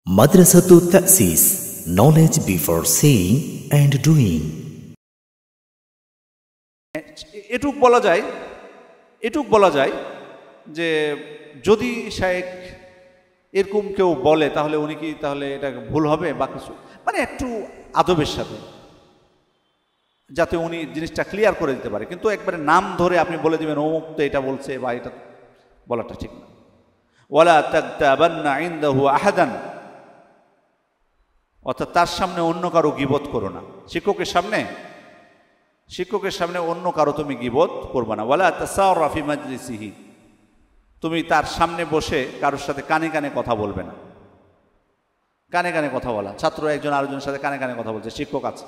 Madrasatu Ta'sis, knowledge before saying and doing. এটুক বলা যায় যে যদি শায়েখ এরকম কেউ বলে তাহলে উনি কি তাহলে এটা ভুল হবে বা কিছু মানে একটু আদবের সাথে যাতে উনি জিনিসটা ক্লিয়ার করে দিতে পারে, কিন্তু একবারে নাম ধরে আপনি বলে দিবেন অমুক তো এটা বলছে বা এটা বলাটা ঠিক না। ওয়ালা তাগতাবান্না ইনদাহু আহাদান, অর্থাৎ তার সামনে অন্য কারো গীবত করো না। শিক্ষকের সামনে অন্য কারো তুমি গীবত করবে না। ওয়ালা তাসাররা ফি মাজলিসিহি, তুমি তার সামনে বসে কারোর সাথে কানে কানে কথা বলবে না। কানে কানে কথা বলা, ছাত্র একজন আরেকজনের সাথে কানে কানে কথা বলছে, শিক্ষক আছে,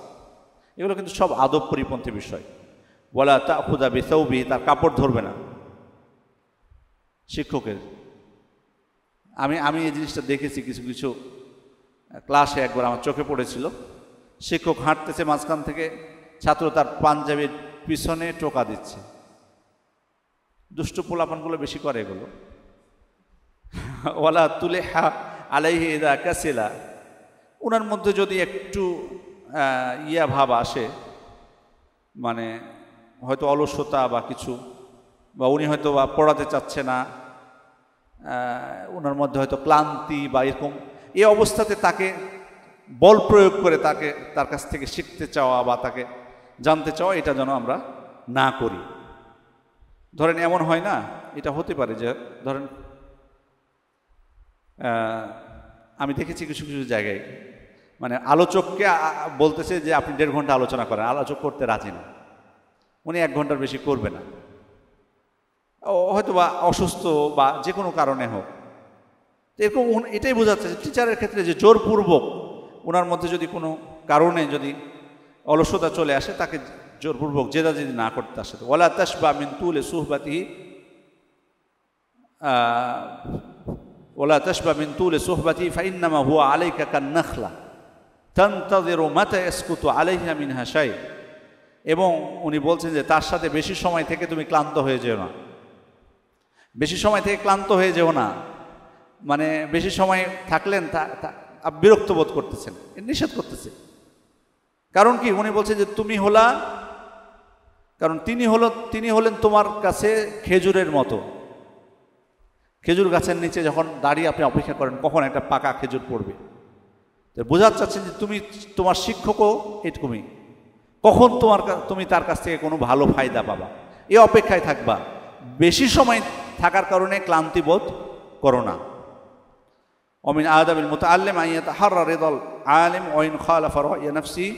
এগুলো কিন্তু সব আদব পরিপন্থী বিষয়। ওয়ালা তাখুযা বিসাউবিহি, তার কাপড় ধরবে না শিক্ষকের। আমি এই জিনিসটা দেখেছি কিছু কিছু ক্লাসে, একবার আমার চোখে পড়েছিল। শিক্ষক হাঁটতেছে, মাঝখান থেকে ছাত্র তার পাঞ্জাবির পিছনে টোকা দিচ্ছে। দুষ্টু পোলাপানগুলো বেশি করে এগুলো। ওয়ালা তুলেহা আলাইহি ইযা কাসিলা, ওনার মধ্যে যদি একটু ইয়া ভাব আসে, মানে হয়তো অলসতা বা কিছু, বা উনি হয়তো বা পড়াতে চাচ্ছে না, ওনার মধ্যে হয়তো ক্লান্তি বা এরকম, এই অবস্থাতে তাকে বল প্রয়োগ করে তার কাছ থেকে শিখতে চাওয়া বা তাকে জানতে চাওয়া, এটা যেন আমরা না করি। ধরেন এমন হয় না, এটা হতে পারে যে ধরেন আমি দেখেছি কিছু কিছু জায়গায় মানে আলোচককে বলতেছে যে আপনি 1.5 ঘন্টা আলোচনা করেন, আলোচক করতে রাজি না, উনি 1 ঘন্টার বেশি করবে না, হয়তো বা অসুস্থ বা যে কোনো কারণে হোক। এরকম এটাই বোঝাচ্ছে যে টিচারের ক্ষেত্রে যে জোরপূর্বক ওনার মধ্যে যদি কোনো কারণে যদি অলসতা চলে আসে, তাকে জোরপূর্বক জেদাজেদি না করতে আসে। ওয়ালা তাশবা মিন তুলে সুহবাতিহি, ওয়ালা তাশবা মিন তুলে সুহবাতিহি ফাইন্নামা হুয়া আলাইকা কান্নাখলা তানতাযিরু মাতা ইয়াসকুতু আলাইহা মিনহা শাই। এবং উনি বলছেন যে তার সাথে বেশি সময় থেকে তুমি ক্লান্ত হয়ে যেও না। বেশি সময় থেকে ক্লান্ত হয়ে যেও না মানে বেশি সময় থাকলেন বিরক্ত বোধ করতেছেন, নিষেধ করতেছে। কারণ কি? উনি বলছে যে তুমি হলা, কারণ তিনি হলেন তোমার কাছে খেজুরের মতো। খেজুর গাছের নিচে যখন দাঁড়িয়ে আপনি অপেক্ষা করেন কখন একটা পাকা খেজুর পড়বে, তো বোঝাতে চাচ্ছেন যে তোমার শিক্ষকও এরকমই, কখন তুমি তার কাছ থেকে কোনো ভালো ফায়দা পাবা, এই অপেক্ষায় থাকবা। বেশি সময় থাকার কারণে ক্লান্তি বোধ করো না। ومن آداب المتعلم أن يتحرى رضا العالم وإن خالف رأي نفسه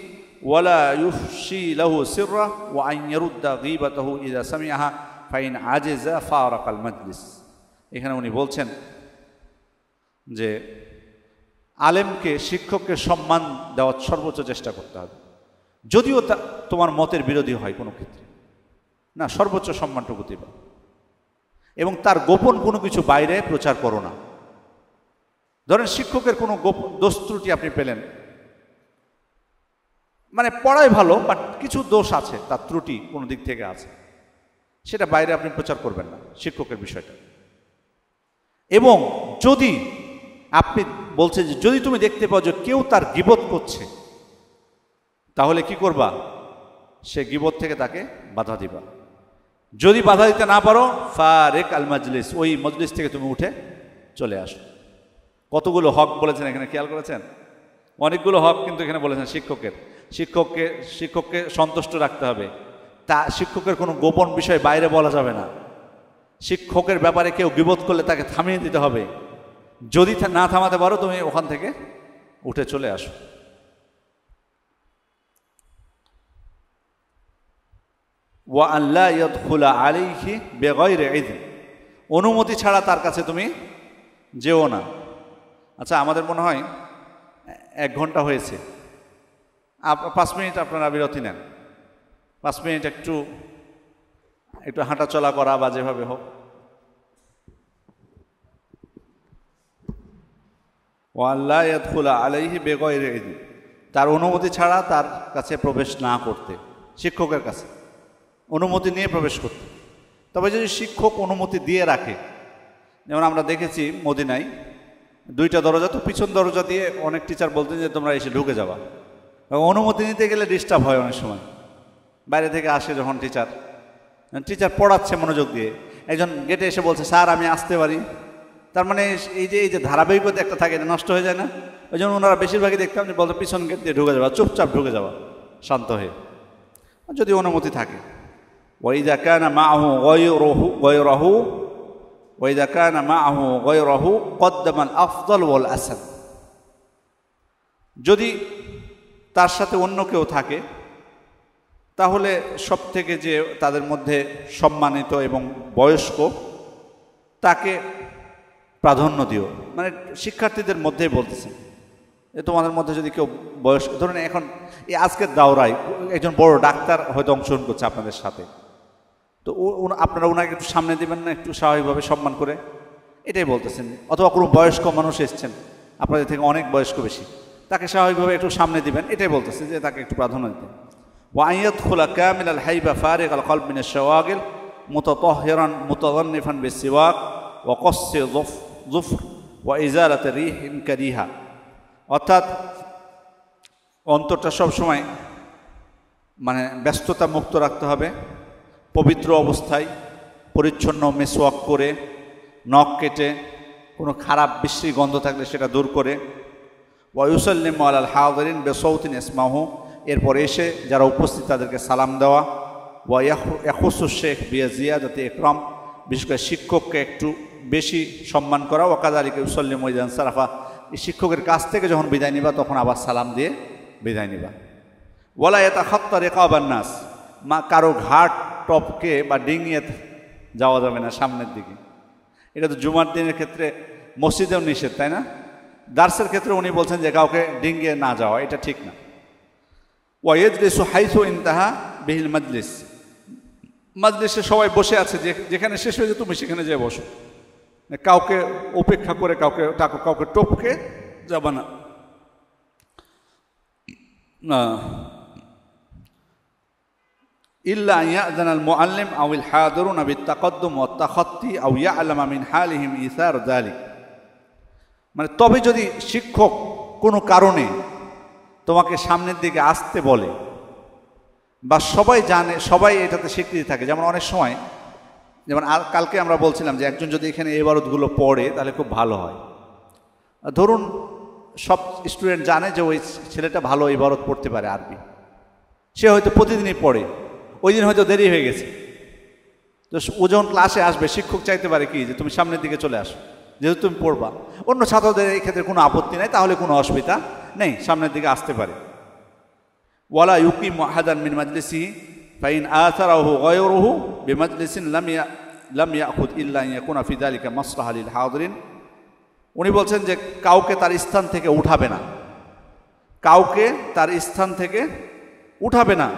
ولا يفشي له سره وأن يرد غيبته إذا سمعها فإن عجز فارق المجلس। এখানে উনি বলছেন যে আলেমকে, শিক্ষককে সম্মান দেওয়ার সর্বোচ্চ চেষ্টা করতে হবে, যদিও তোমার মতের বিরোধী হয় কোনো ক্ষেত্রে, না সর্বোচ্চ সম্মানটুকু দিবা। এবং তার গোপন কোনো কিছু বাইরে প্রচার করো না। ধরেন শিক্ষকের কোনো দোষ ত্রুটি আপনি পেলেন, মানে পড়ায় ভালো বাট কিছু দোষ আছে, তার ত্রুটি কোনো দিক থেকে আছে, সেটা বাইরে আপনি প্রচার করবেন না শিক্ষকের বিষয়টা। এবং যদি আপনি বলছেন যে যদি তুমি দেখতে পাও যে কেউ তার গীবত করছে, তাহলে কি করবা? সে গীবত থেকে তাকে বাধা দিবা। যদি বাধা দিতে না পারো, ফারেক আল মাজলিস, ওই মজলিস থেকে তুমি উঠে চলে আসো। কতগুলো হক বলেছেন এখানে, খেয়াল করেছেন? অনেকগুলো হক কিন্তু এখানে বলেছেন শিক্ষককে সন্তুষ্ট রাখতে হবে। শিক্ষকের কোনো গোপন বিষয় বাইরে বলা যাবে না। শিক্ষকের ব্যাপারে কেউ গীবত করলে তাকে থামিয়ে দিতে হবে। যদি না থামাতে পারো, তুমি ওখান থেকে উঠে চলে আসো। ওয়া আন লা ইয়াদখুলা আলাইহি বিগাইরি ইযন, অনুমতি ছাড়া তার কাছে তুমি যেও না। আচ্ছা, আমাদের মনে হয় 1 ঘন্টা হয়েছে, 5 মিনিট আপনারা বিরতি নেন, 5 মিনিট একটু হাঁটা চলা করা বা যেভাবে হোক। ওয়া আন লা ইয়াদখুলা আলাইহি বিগাইরি ইযন, তার অনুমতি ছাড়া তার কাছে প্রবেশ না করতে, শিক্ষকের কাছে অনুমতি নিয়ে প্রবেশ করতে। তবে যদি শিক্ষক অনুমতি দিয়ে রাখে, যেমন আমরা দেখেছি মদিনায় দুইটা দরজা, তো পিছন দরজা দিয়ে অনেক টিচার বলতেন যে তোমরা এসে ঢুকে যাবা। অনুমতি নিতে গেলে ডিস্টার্ব হয় অনেক সময়, বাইরে থেকে আসে যখন টিচার পড়াচ্ছে মনোযোগ দিয়ে, একজন গেটে এসে বলছে স্যার আমি আসতে পারি, তার মানে এই যে ধারাবাহিকতা একটা থাকে, এটা নষ্ট হয়ে যায় না? ওই জন্য ওনারা বেশিরভাগই দেখতাম যে বলতো পিছন গেট দিয়ে ঢুকে যাওয়া, চুপচাপ ঢুকে যাওয়া শান্ত হয়ে, যদি অনুমতি থাকে। ওয়াইদা কানা মাআহু গায়রুহু ওয়াইদা কানা মাআহু গায়রুহু কদ্দামা আল আফদল ওয়াল আসাদ, যদি তার সাথে অন্য কেউ থাকে তাহলে সব থেকে যে তাদের মধ্যে সম্মানিত এবং বয়স্ক তাকে প্রাধান্য দিও। মানে শিক্ষার্থীদের মধ্যেই বলতেছেন যে তোমাদের মধ্যে যদি কেউ বয়স্ক, ধরুন এখন এই আজকের দাওরায় একজন বড় ডাক্তার হয়তো অংশগ্রহণ করছে আপনাদের সাথে, তো আপনারা ওনাকে একটু সামনে দেবেন না, একটু স্বাভাবিকভাবে সম্মান করে, এটাই বলতেছেন। অথবা কোনো বয়স্ক মানুষ এসছেন আপনাদের থেকে অনেক বয়স্ক বেশি, তাকে স্বাভাবিকভাবে একটু সামনে দিবেন, এটাই বলতেছে যে তাকে একটু প্রাধান্য দিতেন। وأن يدخل كامل الهيبة فارغ القلب من الشواغل متطهرا متظنفا بالسواك وقص ظفر وإزالة ريح كريهة, অর্থাৎ অন্তরটা সবসময় মানে ব্যস্ততা মুক্ত রাখতে হবে, পবিত্র অবস্থায় পরিচ্ছন্ন মেসওয়াক করে, নখ কেটে কোনো খারাপ বিশ্রী গন্ধ থাকলে সেটা দূর করে, ওয়ায়ুসাল্লিমু আলাল হাযিরিন বিসাউতিন ইসমাহু, এরপর এসে যারা উপস্থিত তাদেরকে সালাম দেওয়া, ওয়া ইয়াখুসু শেখ বিজিয়াদাতি ইকরাম, বিশেষ করে শিক্ষককে একটু বেশি সম্মান করা, ওয়া কাযালিকা ইউসাল্লিমু ইযা ইনসারাফা, এই শিক্ষকের কাছ থেকে যখন বিদায় নিবা তখন আবার সালাম দিয়ে বিদায় নিবা। ওয়ালা ইয়াতাখাত্তা রিকাবান নাস, কারো ঘাট টপকে বা ডিঙিয়ে যাওয়া যাবে না সামনের দিকে। এটা তো জুমার দিনের ক্ষেত্রে মসজিদেও নিষেধ, তাই না? দার্সের ক্ষেত্রে উনি বলছেন যে কাউকে ডিঙিয়ে না যাওয়া, এটা ঠিক না। ওয়াইজলিসু হাইসু ইনতাহা বিহিল মাজলিস, মাজলিসে সবাই বসে আছে, যেখানে শেষ হয়েছে তুমি সেখানে যেয়ে বসো, কাউকে উপেক্ষা করে কাউকে টপকে যাবে না। ইল্লা ইয়াযানাল মুআল্লিম আউল হাদিরুনা বিত্তাকাদ্দুম ওয়াত তাখাত্তি আও ইয়া'লামা মিন হালিহিম ইসার যালিক, মানে তবে যদি শিক্ষক কোনো কারণে তোমাকে সামনের দিকে আসতে বলে বা সবাই জানে, সবাই এটাতে স্বীকৃতি থাকে, যেমন অনেক সময়, যেমন কালকে আমরা বলছিলাম যে একজন যদি এখানে ইবারতগুলো পড়ে তাহলে খুব ভালো হয়। ধরুন সব স্টুডেন্ট জানে যে ওই ছেলেটা ভালো ইবারত পড়তে পারে আরবি, সে হয়তো প্রতিদিনই পড়ে, ওই দিন হয়তো দেরি হয়ে গেছে, তো ও যখন ক্লাসে আসবে শিক্ষক চাইতে পারে কি যে তুমি সামনের দিকে চলে আসো, যেহেতু তুমি পড়বা। অন্য ছাত্রদের এই ক্ষেত্রে কোনো আপত্তি নাই, তাহলে কোনো অসুবিধা নেই, সামনের দিকে আসতে পারে। ওয়ালা ইউকিমু আহাদান মিন মাজলিসিহি ফাইন আথারাহু গায়রুহু বিমাজলিসিন লাম ইয়াখুদ ইল্লা ইয়াকুনা ফি যালিকা মাসলাহা লিল হাদিরিন, উনি বলছেন যে কাউকে তার স্থান থেকে উঠাবে না, কাউকে তার স্থান থেকে উঠাবে না,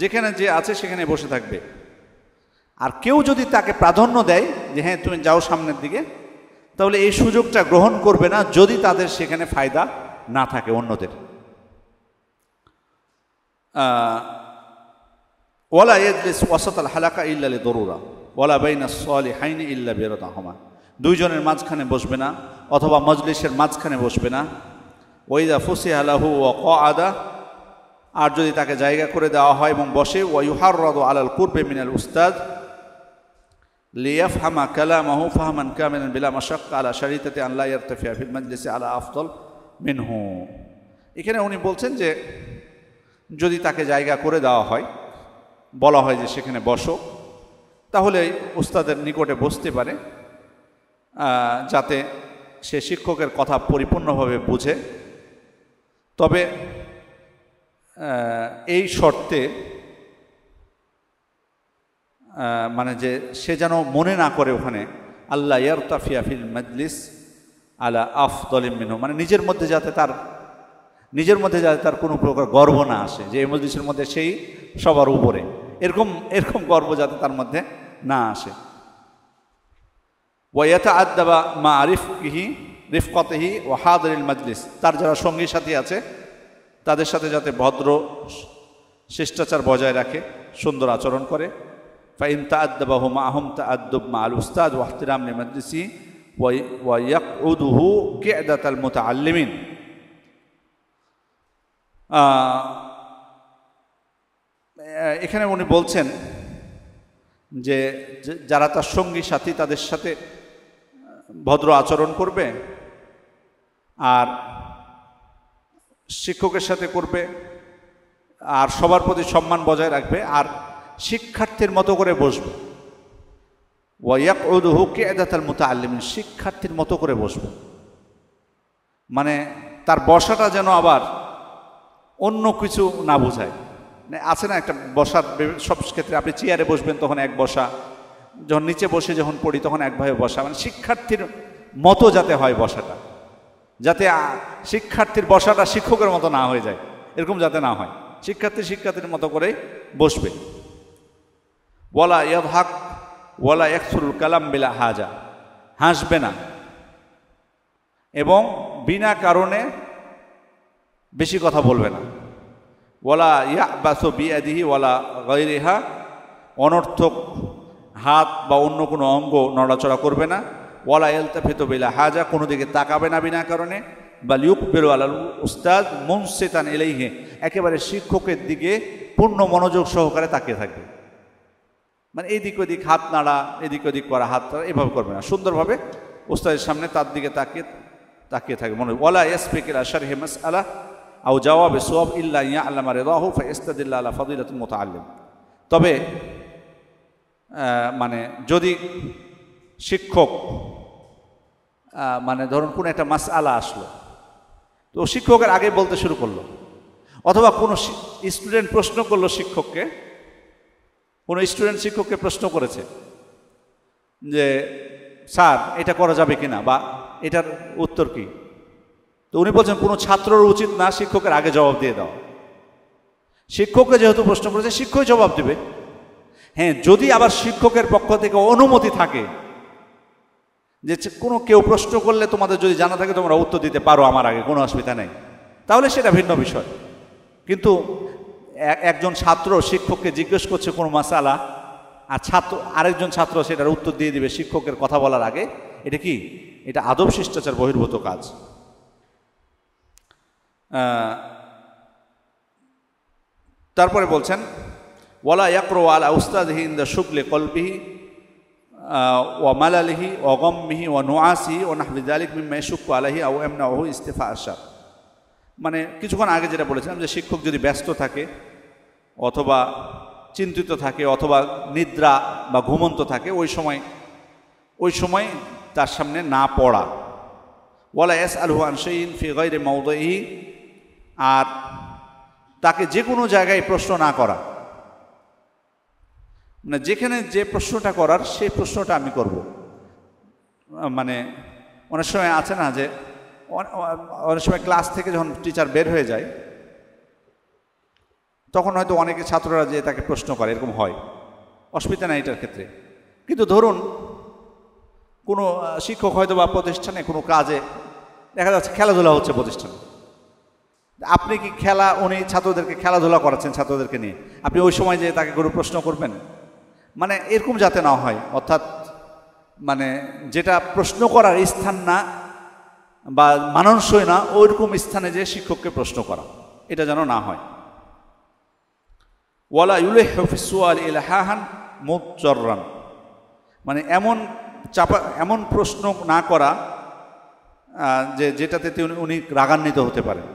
যেখানে যে আছে সেখানে বসে থাকবে। আর কেউ যদি তাকে প্রাধান্য দেয় যে হ্যাঁ তুমি যাও সামনের দিকে, তাহলে এই সুযোগটা গ্রহণ করবে না যদি তাদের সেখানে ফায়দা না থাকে অন্যদের। ওয়ালা ইয়াজলিস ওয়াসাতাল হালাকা ইল্লা লিদরুরা ওয়ালা বাইনাস সালিহাইনি ইল্লা বিরাদাহুমা, দুইজনের মাঝখানে বসবে না অথবা মজলিসের মাঝখানে বসবে না। ওয়াইদা ফুসিহা লাহু ওয়া ক্বাআদা, আর যদি তাকে জায়গা করে দেওয়া হয় এবং বসে, ওয়া ইউহাররাদু আলাল কুরবি মিনাল উস্তাদ লিয়াফহামা কালামাহু ফাহমান কামিলান বিলা মাশাক্কা আলা শারিতাতি আন লা ইয়ারতাফিয়া ফিল মাজলিসি আলা আফদল মিনহু। এখানে উনি বলছেন যে যদি তাকে জায়গা করে দেওয়া হয়, বলা হয় যে সেখানে বসো, তাহলে উস্তাদের নিকটে বসতে পারে, যাতে সে শিক্ষকের কথা পরিপূর্ণভাবে বুঝে। তবে এই শর্তে, মানে যে সে যেন মনে না করে ওখানে আল্লাহ ইয়ারতাফিয়া ফিল মাজলিস আলা আফদলিম মিনহু, মানে নিজের মধ্যে যাতে তার কোনো প্রকার গর্ব না আসে যে এই মজলিসের মধ্যে সেই সবার উপরে, এরকম গর্ব যাতে তার মধ্যে না আসে। ওয়া ইয়াতাআদ্দাবা মা রিফকাতিহি ওয়া হাদিরিল মাজলিস, তার যারা সঙ্গী সাথী আছে তাদের সাথে যাতে ভদ্র শিষ্টাচার বজায় রাখে, সুন্দর আচরণ করে। ফাইন তাআদ্দাবাহু মাআহুম তাআদ্দুব মাআল উস্তাদ ওয়া ইহতিরাম লিমাজলিসি ওয়ায়াকউদুহু কি'দাতাল মুতাআল্লিমিন। এখানে উনি বলছেন যে যারা তার সঙ্গী সাথী তাদের সাথে ভদ্র আচরণ করবে, আর শিক্ষকের সাথে করবে, আর সবার প্রতি সম্মান বজায় রাখবে, আর শিক্ষার্থীর মতো করে বসবে। ওয়ায়াকউদুহু কি'দাতাল মুতাআল্লিমিন, শিক্ষার্থীর মতো করে বসবে, মানে তার বসাটা যেন আবার অন্য কিছু না বোঝায়। আছে না একটা বসার সব ক্ষেত্রে, আপনি চেয়ারে বসবেন তখন এক বসা, যখন নিচে বসে যখন পড়ি তখন একভাবে বসা, মানে শিক্ষার্থীর মতো যাতে হয় বসাটা, যাতে শিক্ষার্থীর বসাটা শিক্ষকের মতো না হয়ে যায়, এরকম যাতে না হয়, শিক্ষার্থীর মতো করে বসবে। ওয়ালা ইয়াদহাক ওয়ালা ইয়াকসুরুল কালাম বিলা হাজা, হাসবে না এবং বিনা কারণে বেশি কথা বলবে না। ওয়ালা ইয়াবাসু বিয়াদিহি ওয়ালা গায়রিহা, অনর্থক হাত বা অন্য কোনো অঙ্গ নড়াচড়া করবে না। ওয়ালা ইয়ালতাফিতু বিলা হাজা, কোনো দিকে তাকাবে না বিনা কারণে। বাল ইউকবিলু আলাল উস্তাদ মুনসিতান ইলাইহি, একেবারে শিক্ষকের দিকে পূর্ণ মনোযোগ সহকারে তাকিয়ে থাকবে, মানে এদিক ওদিক হাত নাড়া, এদিক ওদিক করা, হাত নাড়া এভাবে করবে না, সুন্দরভাবে উস্তাদের সামনে তার দিকে তাকিয়ে থাকবে মনে। ওয়ালা ইয়াসবিক ইলা শারহি মাসআলা আও জাওয়াবে সুওয়াব ইল্লা ইয়া'লামা রিদাহু ফায়াস্তাদিল্লা আলা ফাদিলাতুল মুতাআল্লিম। তবে মানে যদি শিক্ষক মানে ধরুন কোনো একটা মাসআলা আসলো, তো শিক্ষকের আগে বলতে শুরু করলো, অথবা কোনো স্টুডেন্ট প্রশ্ন করলো শিক্ষককে, কোনো স্টুডেন্ট শিক্ষককে প্রশ্ন করেছে যে স্যার এটা করা যাবে কিনা, বা এটার উত্তর কি, তো উনি বলছেন কোনো ছাত্রর উচিত না শিক্ষকের আগে জবাব দিয়ে দেওয়া। শিক্ষককে যেহেতু প্রশ্ন করেছে শিক্ষকই জবাব দেবে। হ্যাঁ, যদি আবার শিক্ষকের পক্ষ থেকে অনুমতি থাকে যে কোনো কেউ প্রশ্ন করলে তোমাদের যদি জানা থাকে তোমরা উত্তর দিতে পারো আমার আগে, কোনো অসুবিধা নেই, তাহলে সেটা ভিন্ন বিষয়। কিন্তু একজন ছাত্র শিক্ষককে জিজ্ঞেস করছে কোনো মাসালা, আর আরেকজন ছাত্র সেটার উত্তর দিয়ে দিবে শিক্ষকের কথা বলার আগে, এটা কি? এটা আদব শিষ্টাচার বহির্ভূত কাজ। তারপরে বলছেন ওয়ালা ইয়াকরু আলা উস্তাদিহি ইনদা শুগলি কলবিহি ওয়া মালালিহি ওয়া গাম্মিহি ওয়া নুআসিহি ওয়া নাহবি যালিক মিম্মা ইয়াশুক্কু আলাইহি আও ইয়ামনাউহু ইস্তিফা আশার। মানে কিছুক্ষণ আগে যেটা বলেছিলাম যে শিক্ষক যদি ব্যস্ত থাকে অথবা চিন্তিত থাকে অথবা নিদ্রা বা ঘুমন্ত থাকে, ওই সময় তার সামনে না পড়া। ওয়ালা ইয়াসআলহু আন শাইইন ফি গায়রি মাওদিহি, আর তাকে যে কোনো জায়গায় প্রশ্ন না করা, মানে যেখানে যে প্রশ্নটা করার সেই প্রশ্নটা আমি করব। মানে অনেক সময় আছে না যে অনেক সময় ক্লাস থেকে যখন টিচার বের হয়ে যায় তখন হয়তো অনেকে ছাত্ররা যে তাকে প্রশ্ন করে, এরকম হয়, অসুবিধা নেই এটার ক্ষেত্রে। কিন্তু ধরুন কোনো শিক্ষক হয়তো বা প্রতিষ্ঠানে কোনো কাজে দেখা যাচ্ছে খেলাধুলা হচ্ছে প্রতিষ্ঠানে, আপনি কি উনি ছাত্রদেরকে খেলাধুলা করাচ্ছেন ছাত্রদেরকে নিয়ে, আপনি ওই সময় যে তাকে কোনো প্রশ্ন করবেন, মানে এরকম যাতে না হয়। অর্থাৎ মানে যেটা প্রশ্ন করার স্থান না বা মানানসই না, ওইরকম স্থানে যে শিক্ষককে প্রশ্ন করা, এটা যেন না হয়। ওয়ালা ইউলিহু ফিস সুআল ইলহাহান মুজররান, মানে এমন প্রশ্ন না করা যেটাতে উনি রাগান্বিত হতে পারেন।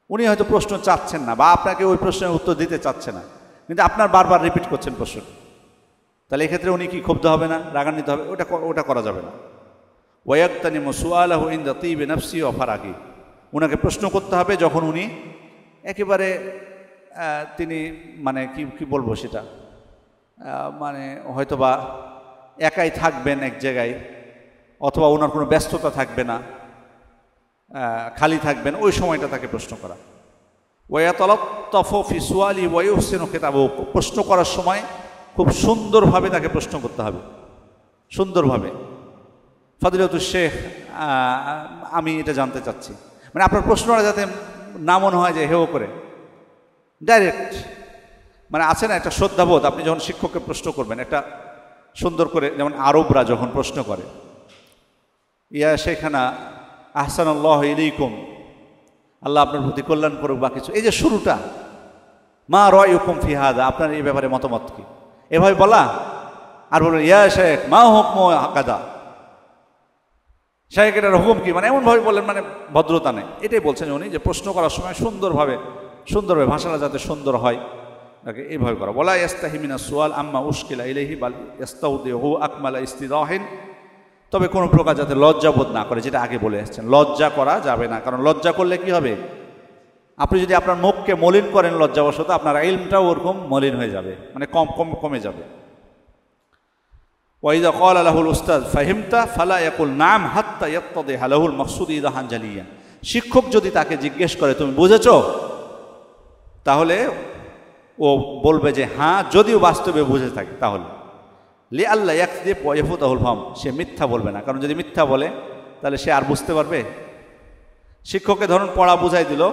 উনি হয়তো প্রশ্ন চাচ্ছেন না বা আপনাকে ওই প্রশ্নের উত্তর দিতে চাচ্ছে না, কিন্তু আপনার বারবার রিপিট করছেন প্রশ্ন, তাহলে এক্ষেত্রে উনি কি ক্ষুব্ধ হবে না, রাগান্বিত হবে? ওটা করা যাবে না। ওয়ায়াক্তানিমু সুআলাহু ইনদা তিবি নাফসি ওয়া ফারাগি, উনাকে প্রশ্ন করতে হবে যখন উনি একেবারে তিনি মানে কি বলবো সেটা, মানে হয়তোবা একাই থাকবেন এক জায়গায়, অথবা ওনার কোনো ব্যস্ততা থাকবে না, খালি থাকবেন, ওই সময়টা তাকে প্রশ্ন করা। ওয়ায়াতালাত্তাফু ফি সুআলি ওয়া ইউহসিনু খিতাবাহু, প্রশ্ন করার সময় খুব সুন্দরভাবে তাকে প্রশ্ন করতে হবে, সুন্দরভাবে। ফাদিলাতুশ শেখ, আমি এটা জানতে চাচ্ছি, মানে আপনার প্রশ্নটা যাতে না মনে হয় যে হেও করে, ডাইরেক্ট, মানে আছে না একটা শ্রদ্ধাবোধ। আপনি যখন শিক্ষককে প্রশ্ন করবেন একটা সুন্দর করে, যেমন আরবরা যখন প্রশ্ন করে ইয়া শেখানা আহসানাল্লাহু ইলাইকুম, আল্লাহ আপনার প্রতি কল্যাণ করুক বা কিছু, এই যে শুরুটা, মা রায়ুকুম ফি হাদা, আপনার এই ব্যাপারে মতামত কি, এভাবে বলা। আর বলবেন ইয়া শেখ মা হুকমু কাদা, শেখ এটার হুকুম কি, মানে এমনভাবে বললেন মানে ভদ্রতা নেই। এটাই বলছেন উনি যে প্রশ্ন করার সময় সুন্দরভাবে ভাষাটা যাতে সুন্দর হয় তাকে এইভাবে করা। ওয়ালা ইয়াস্তাহি মিনাস সুআল আম্মা উশকিলা ইলাইহি বাল ইয়াস্তাউদিহু আকমালা ইস্তিদাহিন, তবে কোনো প্রকার যাতে লজ্জাবোধ না করে, যেটা আগে বলে এসেছেন, লজ্জা করা যাবে না। কারণ লজ্জা করলে কি হবে, আপনি যদি আপনার মুখকে মলিন করেন লজ্জাবশত, আপনার ইলমটাও ওরকম মলিন হয়ে যাবে, মানে কমে যাবে। ওয়াইদা ক্বালা লাহুল উস্তাদ ফাহিমতা ফালা ইয়াকুল নাম হাত্তা ইয়াত্তাদিহা লাহুল মাকসুদ ইদাহান জালিয়া, শিক্ষক যদি তাকে জিজ্ঞেস করে তুমি বুঝেছো, তাহলে ও বলবে যে হ্যাঁ, যদিও বাস্তবে বুঝে থাকে। তাহলে লি আল্লাহ ইয়াকযিব ওয়া ইয়াফুতাহুল ফাহম, সে মিথ্যা বলবে না। কারণ যদি মিথ্যা বলে তাহলে সে আর বুঝতে পারবে। শিক্ষককে ধরুন পড়া বুঝাই দিল,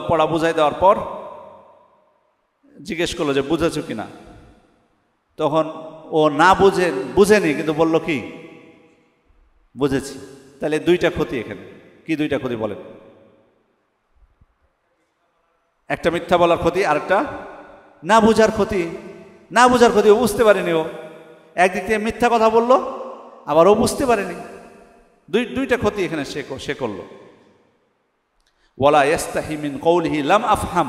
পড়া বুঝাই দেওয়ার পর জিজ্ঞেস করলো যে বুঝেছো কিনা, তখন ও না বুঝেনি কিন্তু বলল কি বুঝেছি, তাহলে দুইটা ক্ষতি এখানে। কি দুইটা ক্ষতি বলেন? একটা মিথ্যা বলার ক্ষতি, আর একটা না বুঝার ক্ষতি। না বুঝার ক্ষতি, ও বুঝতে পারেনি, ও একদিক থেকে মিথ্যা কথা বললো, আবার ও বুঝতে পারেনি, দুইটা ক্ষতি এখানে সে করলো। ওয়ালা ইয়াস্তাহি মিন কওলিহি লাম আফহাম,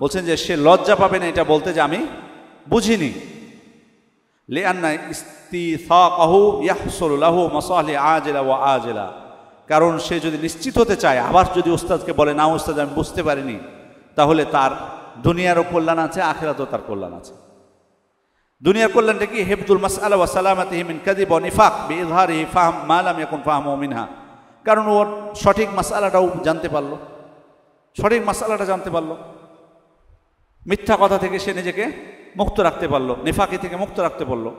বলছেন যে সে লজ্জা পাবে না এটা বলতে যে আমি বুঝিনি। লিআন্না ইস্তিসাকাহু ইয়াহসুলু লাহু মাসালিহ আজিলা ওয়া আজিলা, কারণ সে যদি নিশ্চিত হতে চায়, আবার যদি উস্তাদকে বলে না উস্তাদ আমি বুঝতে পারিনি, তাহলে তার দুনিয়ারও কল্যাণ আছে, আখিরাতেও তার কল্যাণ আছে। দুনিয়ার কল্যাণটা কি? হিফজুল মাসআলা ওয়া সালামাতিহি মিন কাযিব ওয়া নিফাক বিইযহারিহি ফাহম মা লাম ইয়াকুন ফাহমু মিনহা, কারণ ওর সঠিক মাসআলাটাও জানতে পারলো, মিথ্যা কথা থেকে সে নিজেকে মুক্ত রাখতে পারলো, নিফাকি থেকে মুক্ত রাখতে পারলো।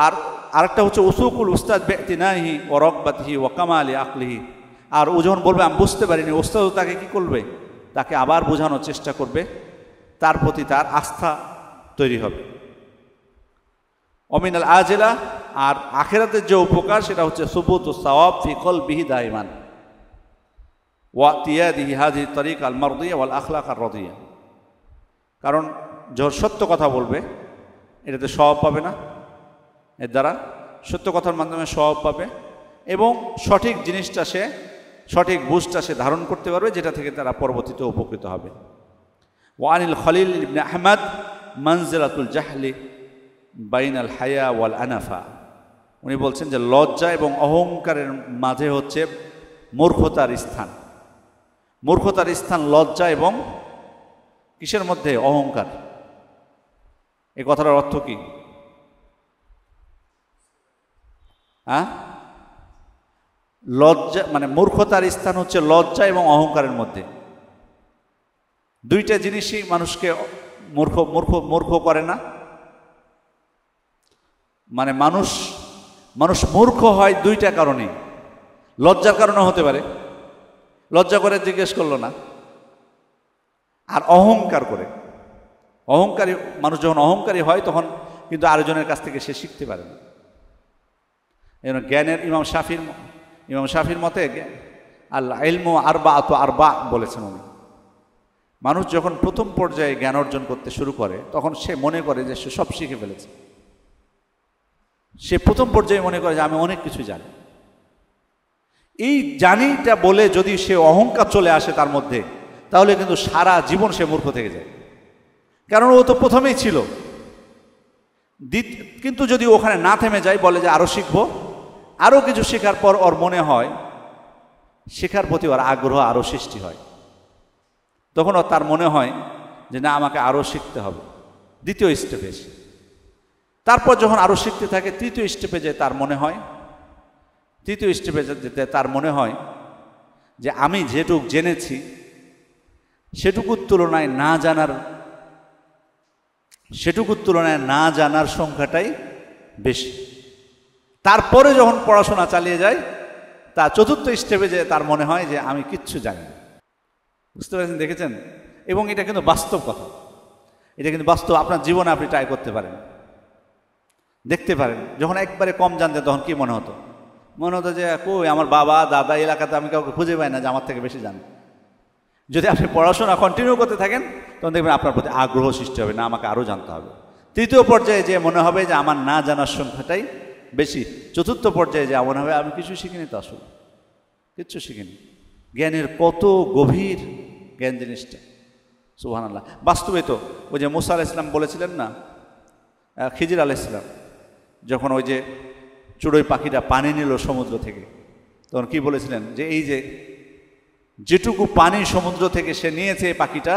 আর আরেকটা হচ্ছে উসুকুল উস্তাদ বিইতিনাহি ওয়া রাগবাতিহি ওয়া কামালি আকলিহি, আর ও যখন বলবে আমি বুঝতে পারিনি, উস্তাদও তাকে কি করবে, তাকে আবার বোঝানোর চেষ্টা করবে, তার প্রতি তার আস্থা তৈরি হবে। অমিনাল আজিলা, আর আখিরাতের যে উপকার সেটা হচ্ছে সুবুতুস সাওয়াব ফি কলবিহি দাইমান ওয়া তিয়াদিহি হাযিহি তরিকা আল মারদিয়া ওয়াল আখলাক আর রাদিয়া, কারণ যখন সত্য কথা বলবে এটাতে সওয়াব পাবে না, এর দ্বারা সত্য কথার মাধ্যমে সওয়াব পাবে, এবং সঠিক জিনিসটা সে, সঠিক বুঝটা সে ধারণ করতে পারবে, যেটা থেকে তারা পরবর্তীতে উপকৃত হবে। ওয়ানিল খলিল ইবনে আহমদ মানজিলাতুল জাহলি বাইনাল হায়া ওয়াল আনাফা, উনি বলছেন যে লজ্জা এবং অহংকারের মাঝে হচ্ছে মূর্খতার স্থান। মূর্খতার স্থান লজ্জা এবং কিসের মধ্যে? অহংকার। এই কথাটার অর্থ কি? লজ্জা মানে মূর্খতার স্থান হচ্ছে লজ্জা এবং অহংকারের মধ্যে। দুইটা জিনিসই মানুষকে মূর্খ করে না, মানে মানুষ মূর্খ হয় দুইটা কারণে। লজ্জার কারণে হতে পারে, লজ্জা করে জিজ্ঞেস করলো না, আর অহংকার করে। অহংকারী মানুষ যখন অহংকারী হয় তখন কিন্তু আরেকজনের কাছ থেকে সে শিখতে পারে না। এই জ্ঞানের ইমাম শাফির মতে আল ইলমু আরবাআতু আরবা বলেছেন উনি। মানুষ যখন প্রথম পর্যায়ে জ্ঞান অর্জন করতে শুরু করে তখন সে মনে করে যে সে সব শিখে ফেলেছে। সে প্রথম পর্যায়ে মনে করে যে আমি অনেক কিছু জানি। এই জানিটা বলে যদি সে অহংকার চলে আসে তার মধ্যে, তাহলে কিন্তু সারা জীবন সে মূর্খ থেকে যায়, কারণ ও তো প্রথমেই ছিল। কিন্তু যদি ওখানে না থেমে যায়, বলে যে আরও শিখবো, আরও কিছু শেখার পর ওর মনে হয়, শেখার প্রতি ওর আগ্রহ আরও সৃষ্টি হয়, তখন তার মনে হয় যে না আমাকে আরও শিখতে হবে। দ্বিতীয় স্টেপে এসে তারপর যখন আরও শিখতে থাকে, তৃতীয় স্টেপে যে তার মনে হয়, তৃতীয় স্টেপে যেতে তার মনে হয় যে আমি যেটুক জেনেছি সেটুকুর তুলনায় না জানার সংখ্যাটাই বেশি। তারপরে যখন পড়াশোনা চালিয়ে যায়, তার চতুর্থ স্টেপে যে তার মনে হয় যে আমি কিচ্ছু জানি না। বুঝতে পারছেন? দেখেছেন? এবং এটা কিন্তু বাস্তব কথা, এটা কিন্তু বাস্তব। আপনার জীবনে আপনি ট্রাই করতে পারেন। দেখতে পারেন। যখন একবারে কম জানতেন তখন কি মনে হতো? মনে হতো যে কই আমার বাবা দাদা এলাকাতে আমি কাউকে খুঁজে পাই না যে আমার থেকে বেশি জানে। যদি আপনি পড়াশোনা কন্টিনিউ করতে থাকেন তখন দেখবেন আপনার প্রতি আগ্রহ সৃষ্টি হবে, না আমাকে আরও জানতে হবে। তৃতীয় পর্যায়ে যে মনে হবে যে আমার না জানার সংখ্যাটাই বেশি। চতুর্থ পর্যায়ে যে মনে হবে আমি কিছু শিখিনি, তো আসলে কিচ্ছু শিখিনি। জ্ঞানের কত গভীর জ্ঞান জিনিসটা, সুবহানাল্লাহ। বাস্তবে তো ওই যে মুসা আলাইহিস সালাম বলেছিলেন না, খিজির আলাইহিস সালাম যখন ওই যে চড়ুই পাখিটা পানি নিল সমুদ্র থেকে, তখন কি বলেছিলেন যে এই যে যেটুকু পানি সমুদ্র থেকে সে নিয়েছে এই পাখিটা,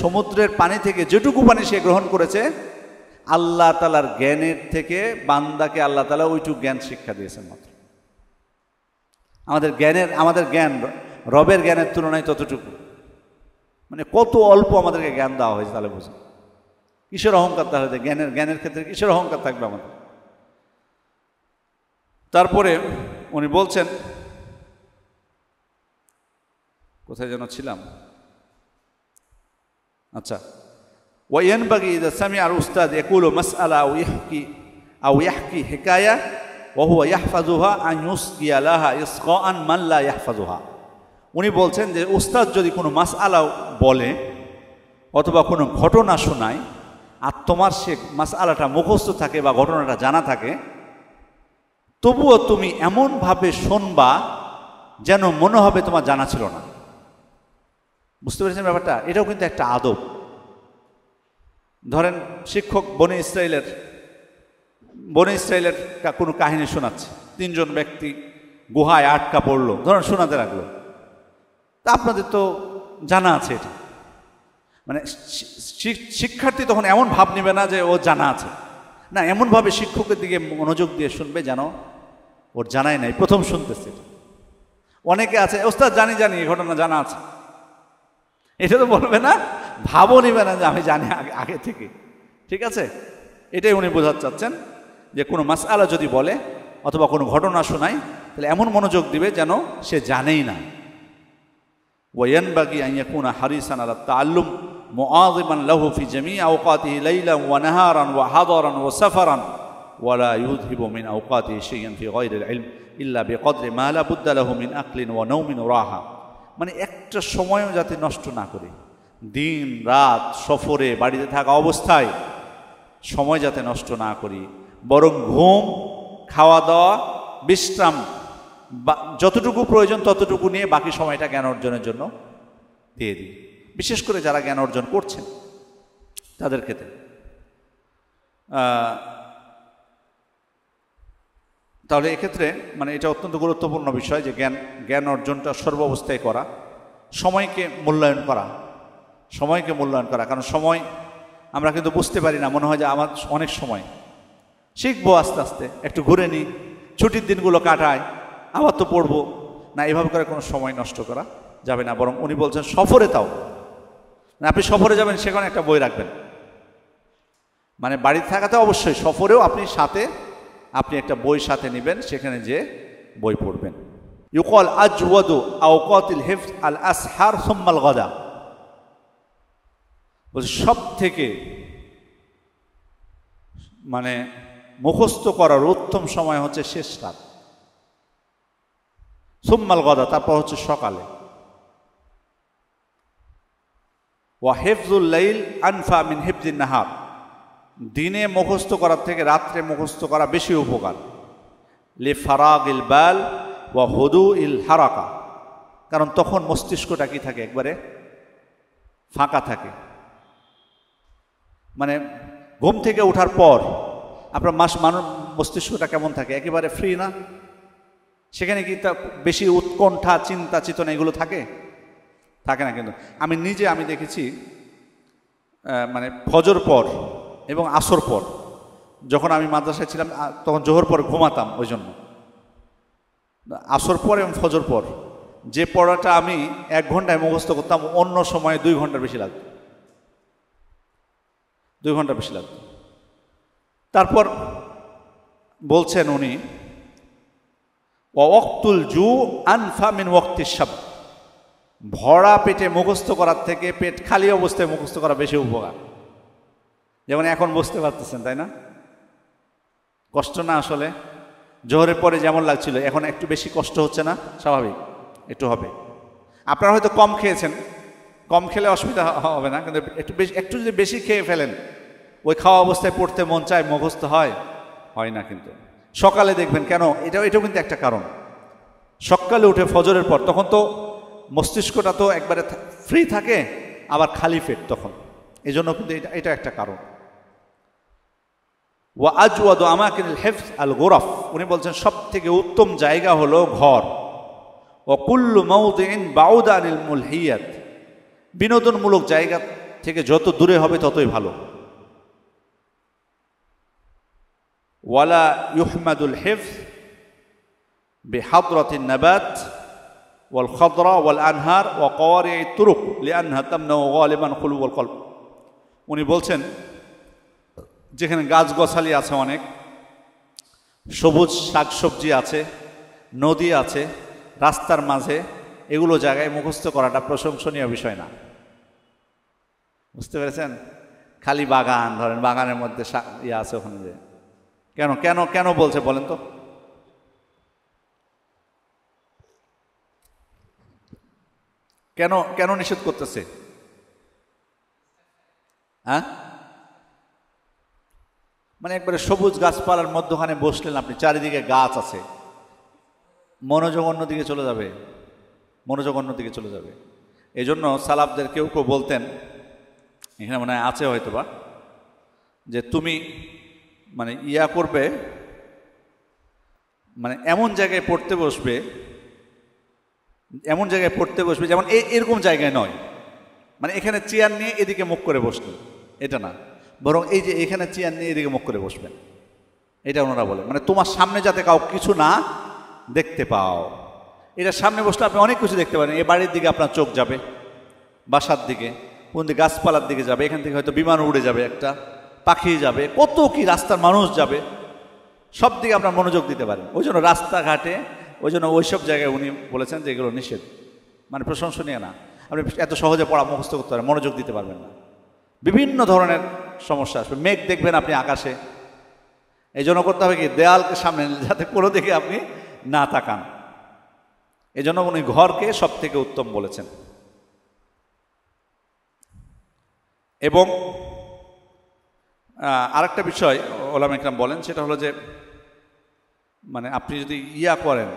সমুদ্রের পানি থেকে যেটুকু পানি সে গ্রহণ করেছে, আল্লাহ তাআলার জ্ঞানের থেকে বান্দাকে আল্লাহ তাআলা ওইটুকু জ্ঞান শিক্ষা দিয়েছেন মাত্র। আমাদের জ্ঞান রবের জ্ঞানের তুলনায় ততটুকু, মানে কত অল্প আমাদেরকে জ্ঞান দেওয়া হয়েছে। তাহলে বুঝুন কিসের অহংকার, তাহলে জ্ঞানের ক্ষেত্রে কিসের অহংকার থাকবে আমাদের? তারপরে উনি বলছেন, কোথায় যেন ছিলাম, আচ্ছা, ওয়ায়ানবাগি ইযা সামিআ আল উস্তাদ ইয়াকুলু মাসআলা আও ইয়াহকি হিকায়া ওয়া হুয়া ইয়াহফাযুহা আন ইউসকিয়া লাহা ইসকাআন মান লা ইয়াহফাযুহা। উনি বলছেন যে উস্তাদ যদি কোনো মাসআলা বলে অথবা কোনো ঘটনা শোনায়, আর তোমার সে মাসআলাটা মুখস্থ থাকে বা ঘটনাটা জানা থাকে, তবুও তুমি এমনভাবে শুনবা যেন মনে হবে তোমার জানা ছিল না। বুঝতে পেরেছেন ব্যাপারটা? এটাও কিন্তু একটা আদব। ধরেন শিক্ষক বনি ইসরাইলের কোনো কাহিনী শোনাচ্ছে, 3 জন ব্যক্তি গুহায় আটকা পড়লো, ধরেন শোনাতে লাগলো। তা আপনাদের তো জানা আছে এটা, মানে শিক্ষার্থী তখন এমন ভাব নেবে না যে ও জানা আছে, না, এমনভাবে শিক্ষকের দিকে মনোযোগ দিয়ে শুনবে যেন ওর জানাই নাই, প্রথম শুনতেছে। অনেকে আছে ওস্তাদ জানি এই ঘটনা জানা আছে, এটা তো বলবে না, ভাবও নিবে না যে আমি জানি আগে থেকে। ঠিক আছে, এটাই উনি বোঝাতে চাচ্ছেন যে কোনো মাসআলা যদি বলে অথবা কোনো ঘটনা শোনায়, তাহলে এমন মনোযোগ দিবে যেন সে জানেই না। ওয়ায়ানবাগি আন ইয়াকুনা হারিসান আলা তাআল্লুম মুআযিমান লাহু ফি জামিই আওকাতিহি লাইলান ওয়া নাহারান ওয়া হাদারান ওয়া সাফারান ওয়া লা ইউযহিবু মিন আওকাতিহি শাইআন ফি গায়রিল ইলম ইল্লা বিকদরি মা লা বুদ্দা লাহু মিন আকলিন ওয়া নাওমিন ওয়া রাহা। মানে একটা সময়ও যাতে নষ্ট না করি, দিন রাত সফরে বাড়িতে থাকা অবস্থায় সময় যাতে নষ্ট না করি, বরং ঘুম, খাওয়া দাওয়া, বিশ্রাম যতটুকু প্রয়োজন ততটুকু নিয়ে বাকি সময়টা জ্ঞান অর্জনের জন্য দিয়ে দিই। বিশেষ করে যারা জ্ঞান অর্জন করছেন তাদের ক্ষেত্রে। তাহলে এক্ষেত্রে মানে এটা অত্যন্ত গুরুত্বপূর্ণ বিষয় যে জ্ঞান অর্জনটা সর্বাবস্থায় করা, সময়কে মূল্যায়ন করা। কারণ সময় আমরা কিন্তু বুঝতে পারি না, মনে হয় যে আমার অনেক সময়, শিখবো আস্তে আস্তে, একটু ঘুরে নিই, ছুটির দিনগুলো কাটায়, আবার তো পড়বো না, এভাবে করে কোনো সময় নষ্ট করা যাবে না। বরং উনি বলছেন সফরে তাও, আপনি সফরে যাবেন সেখানে একটা বই রাখবেন, মানে বাড়িতে থাকাতে অবশ্যই, সফরেও আপনি একটা বই সাথে নেবেন, সেখানে যে বই পড়বেন। ইউকাল আজওয়াদু আওকাতিল হিফজ আল আসহার সুম্মাল গাদা। বলছে সব থেকে মানে মুখস্থ করার উত্তম সময় হচ্ছে শেষ রাত, সুম্মাল গাদা, তারপর হচ্ছে সকালে। ওয়া হিফজুল লাইল আনফা মিন হিফজিন নাহার। দিনে মুখস্থ করার থেকে রাত্রে মুখস্থ করা বেশি উপকার। লি ফারাগিল বাল ওয়া হুদুইল হারাকা। কারণ তখন মস্তিষ্কটা কি থাকে, একবারে ফাঁকা থাকে। মানে ঘুম থেকে ওঠার পর আপনার মস্তিষ্কটা কেমন থাকে, একেবারে ফ্রি না? সেখানে কি বেশি উৎকণ্ঠা, চিন্তা চেতনা এগুলো থাকে না। কিন্তু আমি দেখেছি মানে ফজর পর এবং আসর পর, যখন আমি মাদ্রাসায় ছিলাম তখন জোহর পর ঘুমাতাম, ওই জন্য আসর পর এবং ফজর পর যে পড়াটা আমি 1 ঘন্টায় মুখস্থ করতাম, অন্য সময়ে 2 ঘন্টার বেশি লাগতো, 2 ঘন্টা বেশি লাগতো। তারপর বলছেন উনি, ওয়াক্তুল জু আনফা মিন ওয়াক্তিশ শাব। ভরা পেটে মুখস্থ করার থেকে পেট খালি অবস্থায় মুখস্থ করা বেশি উপকার। যেমন এখন বুঝতে পারতেছেন, তাই না? কষ্ট না আসলে? জোহরের পরে যেমন লাগছিল, এখন একটু বেশি কষ্ট হচ্ছে না? স্বাভাবিক একটু হবে। আপনারা হয়তো কম খেয়েছেন, কম খেলে অসুবিধা হবে না, কিন্তু একটু যদি বেশি খেয়ে ফেলেন, ওই খাওয়া অবস্থায় পড়তে মন চায়, মুখস্থ হয় না। কিন্তু সকালে দেখবেন, কেন এটাও কিন্তু একটা কারণ। সকালে উঠে ফজরের পর তখন তো মস্তিষ্কটা তো একবারে ফ্রি থাকে, আবার খালি পেট তখন, এই জন্য কিন্তু এটা একটা কারণ। ওয়া আজওয়াদু আমাকিনিল হিফজ আল গুরাফ, উনি বলছেন সব থেকে উত্তম জায়গা হলো ঘর। ওয়া কুল্লু মাউদিইন বাউদা আনিল মুলহিয়াত, বিনোদনমূলক জায়গা থেকে যত দূরে হবে ততই ভালো। ওয়ালা ইউহমাদুল হিফজ বিহাদরাতিন নাবাত ওয়াল খাদরা ওয়াল আনহার ওয়া কাওয়ারি'ত তুরুক লিআনহা তামনাউ গালিবান খুলুল কলব। উনি বলছেন যেখানে গাছগাছালি আছে, অনেক সবুজ শাকসবজি আছে, নদী আছে রাস্তার মাঝে, এগুলো জায়গায় মুখস্থ করাটা প্রশংসনীয় বিষয় না। বুঝতে পেরেছেন? খালি বাগান, ধরেন বাগানের মধ্যে ইয়ে আছে ওখানে, যে কেন কেন কেন বলছে বলেন তো? কেন কেন নিষেধ করতেছে? হ্যাঁ, মানে একবারে সবুজ গাছপালার মধ্যখানে বসলেন আপনি, চারিদিকে গাছ আছে, মনোযোগ অন্যদিকে চলে যাবে। এই জন্য সালাফদের কেউ কেউ বলতেন, এখানে মনে হয় আছে হয়তোবা, যে তুমি মানে করবে, মানে এমন জায়গায় পড়তে বসবে যেমন এরকম জায়গায় নয়, মানে এখানে চেয়ার নিয়ে এদিকে মুখ করে বসবে, এটা না, বরং এই যে এখানে চেয়ার নিয়ে এদিকে মুখ করে বসবেন, এটা ওনারা বলে, মানে তোমার সামনে যাতে কাউ কিছু না দেখতে পাও। এটা সামনে বসলে আপনি অনেক কিছু দেখতে পারেন, এই বাড়ির দিকে আপনার চোখ যাবে, বাসার দিকে, কোন দিকে গাছপালার দিকে যাবে, এখান থেকে হয়তো বিমান উড়ে যাবে, একটা পাখি যাবে, কত কি রাস্তার মানুষ যাবে, সব দিকে আপনার মনোযোগ দিতে পারেন। ওই জন্য রাস্তাঘাটে, ওই জন্য ওইসব জায়গায় উনি বলেছেন যে এগুলো নিষেধ, মানে প্রশংসনীয় না। আপনি এত সহজে পড়া মুখস্থ করতে পারেন, মনোযোগ দিতে পারবেন না, বিভিন্ন ধরনের সমস্যা আসবে। মেঘ দেখবেন আপনি আকাশে, এই জন্য করতে হবে কি, দেয়ালকে সামনে যাতে কোনো দিকে আপনি না তাকান। এই জন্য উনি ঘরকে সব থেকে উত্তম বলেছেন। এবং আরেকটা বিষয় ওলামা ইকরাম বলেন, সেটা হলো যে মানে আপনি যদি করেন,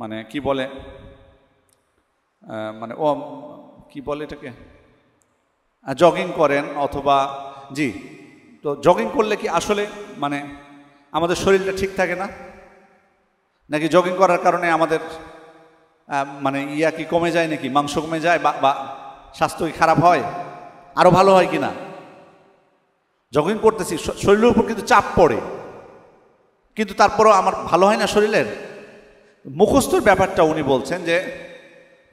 মানে কি বলে, মানে কি বলে এটাকে, জগিং করেন অথবা তো জগিং করলে কি আসলে মানে আমাদের শরীরটা ঠিক থাকে না, নাকি জগিং করার কারণে আমাদের মানে কি কমে যায়, নাকি মাংস কমে যায়, বা স্বাস্থ্য কি খারাপ হয়, আরো ভালো হয় কি না? জগিং করতেছি, শরীরের উপর কিন্তু চাপ পড়ে, কিন্তু তারপরও আমার ভালো হয় না শরীরের। মুখস্থর ব্যাপারটা উনি বলছেন যে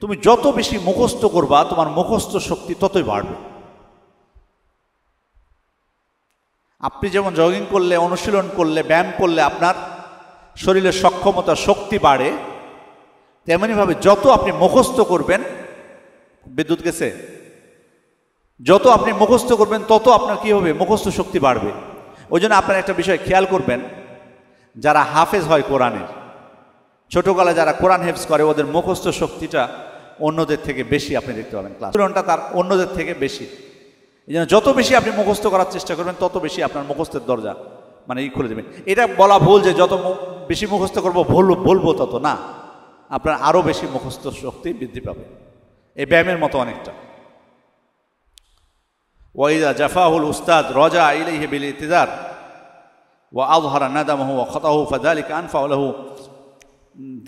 তুমি যত বেশি মুখস্থ করবা, তোমার মুখস্থ শক্তি ততই বাড়বে। আপনি যেমন জগিং করলে, অনুশীলন করলে, ব্যায়াম করলে আপনার শরীরের সক্ষমতা, শক্তি বাড়ে, তেমনিভাবে যত আপনি মুখস্থ করবেন, বিদ্যুৎ গেছে, যত আপনি মুখস্থ করবেন তত আপনার কি হবে, মুখস্থ শক্তি বাড়বে। ওই জন্য আপনার একটা বিষয় খেয়াল করবেন, যারা হাফেজ হয় কোরআনের, ছোটবেলায় যারা কোরআন হেফজ করে, ওদের মুখস্থ শক্তিটা অন্যদের থেকে বেশি আপনি দেখতে পাবেন, ক্লাসটা তার অন্যদের থেকে বেশি। এই জন্য যত বেশি আপনি মুখস্থ করার চেষ্টা করবেন, তত বেশি আপনার মুখস্থের দরজা মানে খুলে দেবেন। এটা বলা ভুল যে যত বেশি মুখস্থ করবো ভুলবো তত না, আপনার আরও বেশি মুখস্থ শক্তি বৃদ্ধি পাবে। এই ব্যায়ামের মতো অনেকটা। ওয়াইদা জাফাহুল উস্তাদ রজা ইলাইহি বিল ইতিজার ওয়া আযহারা নাদামাহু ওয়া খাতাহু ফাযালিকা আনফাউ লাহু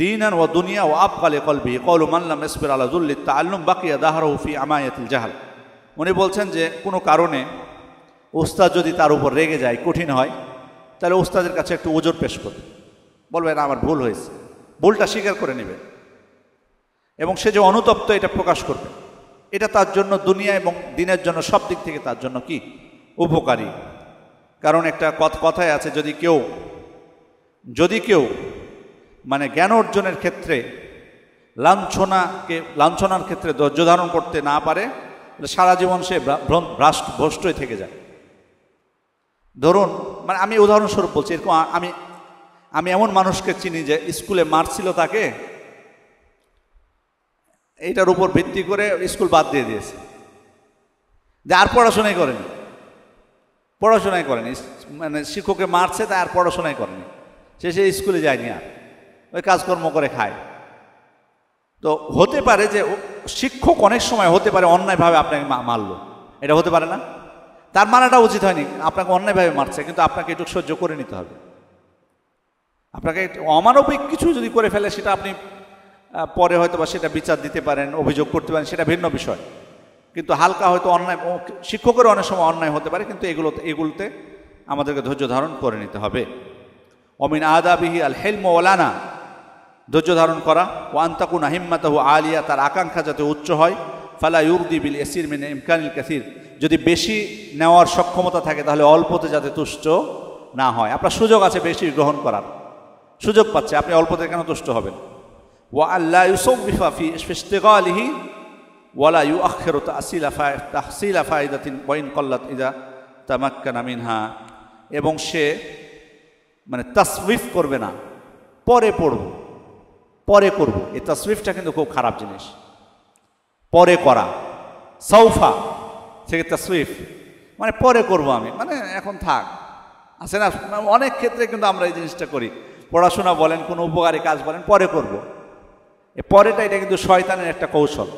দীনান ওয়া দুনিয়া ওয়া আবকা লিকলবিহি ক্বালু মান লাম ইয়াসবির আলা যুল্লি তাআল্লুম বাকিয়া দাহরাহু ফি আমায়াতিল জাহল। উনি বলছেন যে কোনো কারণে উস্তাদ যদি তার উপর রেগে যায়, কঠিন হয়, তাহলে উস্তাদের কাছে একটু ওজর পেশ করবে, বলবে না আমার ভুল হয়েছে, ভুলটা স্বীকার করে নেবে, এবং সে যে অনুতপ্ত এটা প্রকাশ করবে। এটা তার জন্য দুনিয়া এবং দিনের জন্য সব দিক থেকে তার জন্য কি উপকারী। কারণ একটা কথায় আছে, যদি কেউ মানে জ্ঞান অর্জনের ক্ষেত্রে লাঞ্ছনার ক্ষেত্রে ধৈর্য ধারণ করতে না পারে, সারা জীবন সে ভ্রষ্টই থেকে যায়। ধরুন, মানে আমি উদাহরণস্বরূপ বলছি, এরকম আমি এমন মানুষকে চিনি যে স্কুলে মারছিল তাকে, এইটার উপর ভিত্তি করে স্কুল বাদ দিয়ে দিয়েছে, যে আর পড়াশোনাই করেনি, মানে শিক্ষককে মারছে তাই আর পড়াশোনাই করেনি, সে স্কুলে যায়নি, আর ওই কাজকর্ম করে খায়। তো হতে পারে যে শিক্ষক অনেক সময় হতে পারে অন্যায়ভাবে আপনাকে মারলো, এটা হতে পারে না? তার মারাটা উচিত হয়নি, আপনাকে অন্যায়ভাবে মারছে, কিন্তু আপনাকে একটু সহ্য করে নিতে হবে। আপনাকে অমানবিক কিছু যদি করে ফেলে সেটা আপনি পরে হয়তো বা সেটা বিচার দিতে পারেন, অভিযোগ করতে পারেন, সেটা ভিন্ন বিষয়। কিন্তু হালকা হয়তো অন্যায়, শিক্ষকের অনেক সময় অন্যায় হতে পারে, কিন্তু এগুলোতে আমাদেরকে ধৈর্য ধারণ করে নিতে হবে। অমিন আদাবিহি আল হেলম ওলানা, ধৈর্য ধারণ করা। ও আন্তাকুনা হিম্মাতাহু আলিয়া, তার আকাঙ্ক্ষা যাতে উচ্চ হয়। ফালা ইউরদি বিল ইয়াসির মিন ইমকানিল কাসির, যদি বেশি নেওয়ার সক্ষমতা থাকে তাহলে অল্পতে যাতে তুষ্ট না হয়। আপনার সুযোগ আছে বেশি গ্রহণ করার, সুযোগ পাচ্ছে, আপনি অল্পতে কেন তুষ্ট হবেন? ওয়া আল্লা ইউসাউবিফা ফি ইশতিগালিহি ওয়ালা ইউআখিরু তাহসিলা ফায়দাতিন ওয়া ইন ক্বাল্লাত ইযা তামাক্কানা মিনহা, এবং সে মানে তাসওয়িফ করবে না, পরে করব। এই তাসওয়িফটা কিন্তু খুব খারাপ জিনিস, পরে করা। সৌফা থেকে তাসওয়িফ মানে পরে করব, আমি মানে এখন থাক, আছে না অনেক ক্ষেত্রে কিন্তু আমরা এই জিনিসটা করি। পড়াশোনা বলেন, কোনো উপকারী কাজ বলেন, পরে করব। এই পরেটা, এটা কিন্তু শয়তানের একটা কৌশল।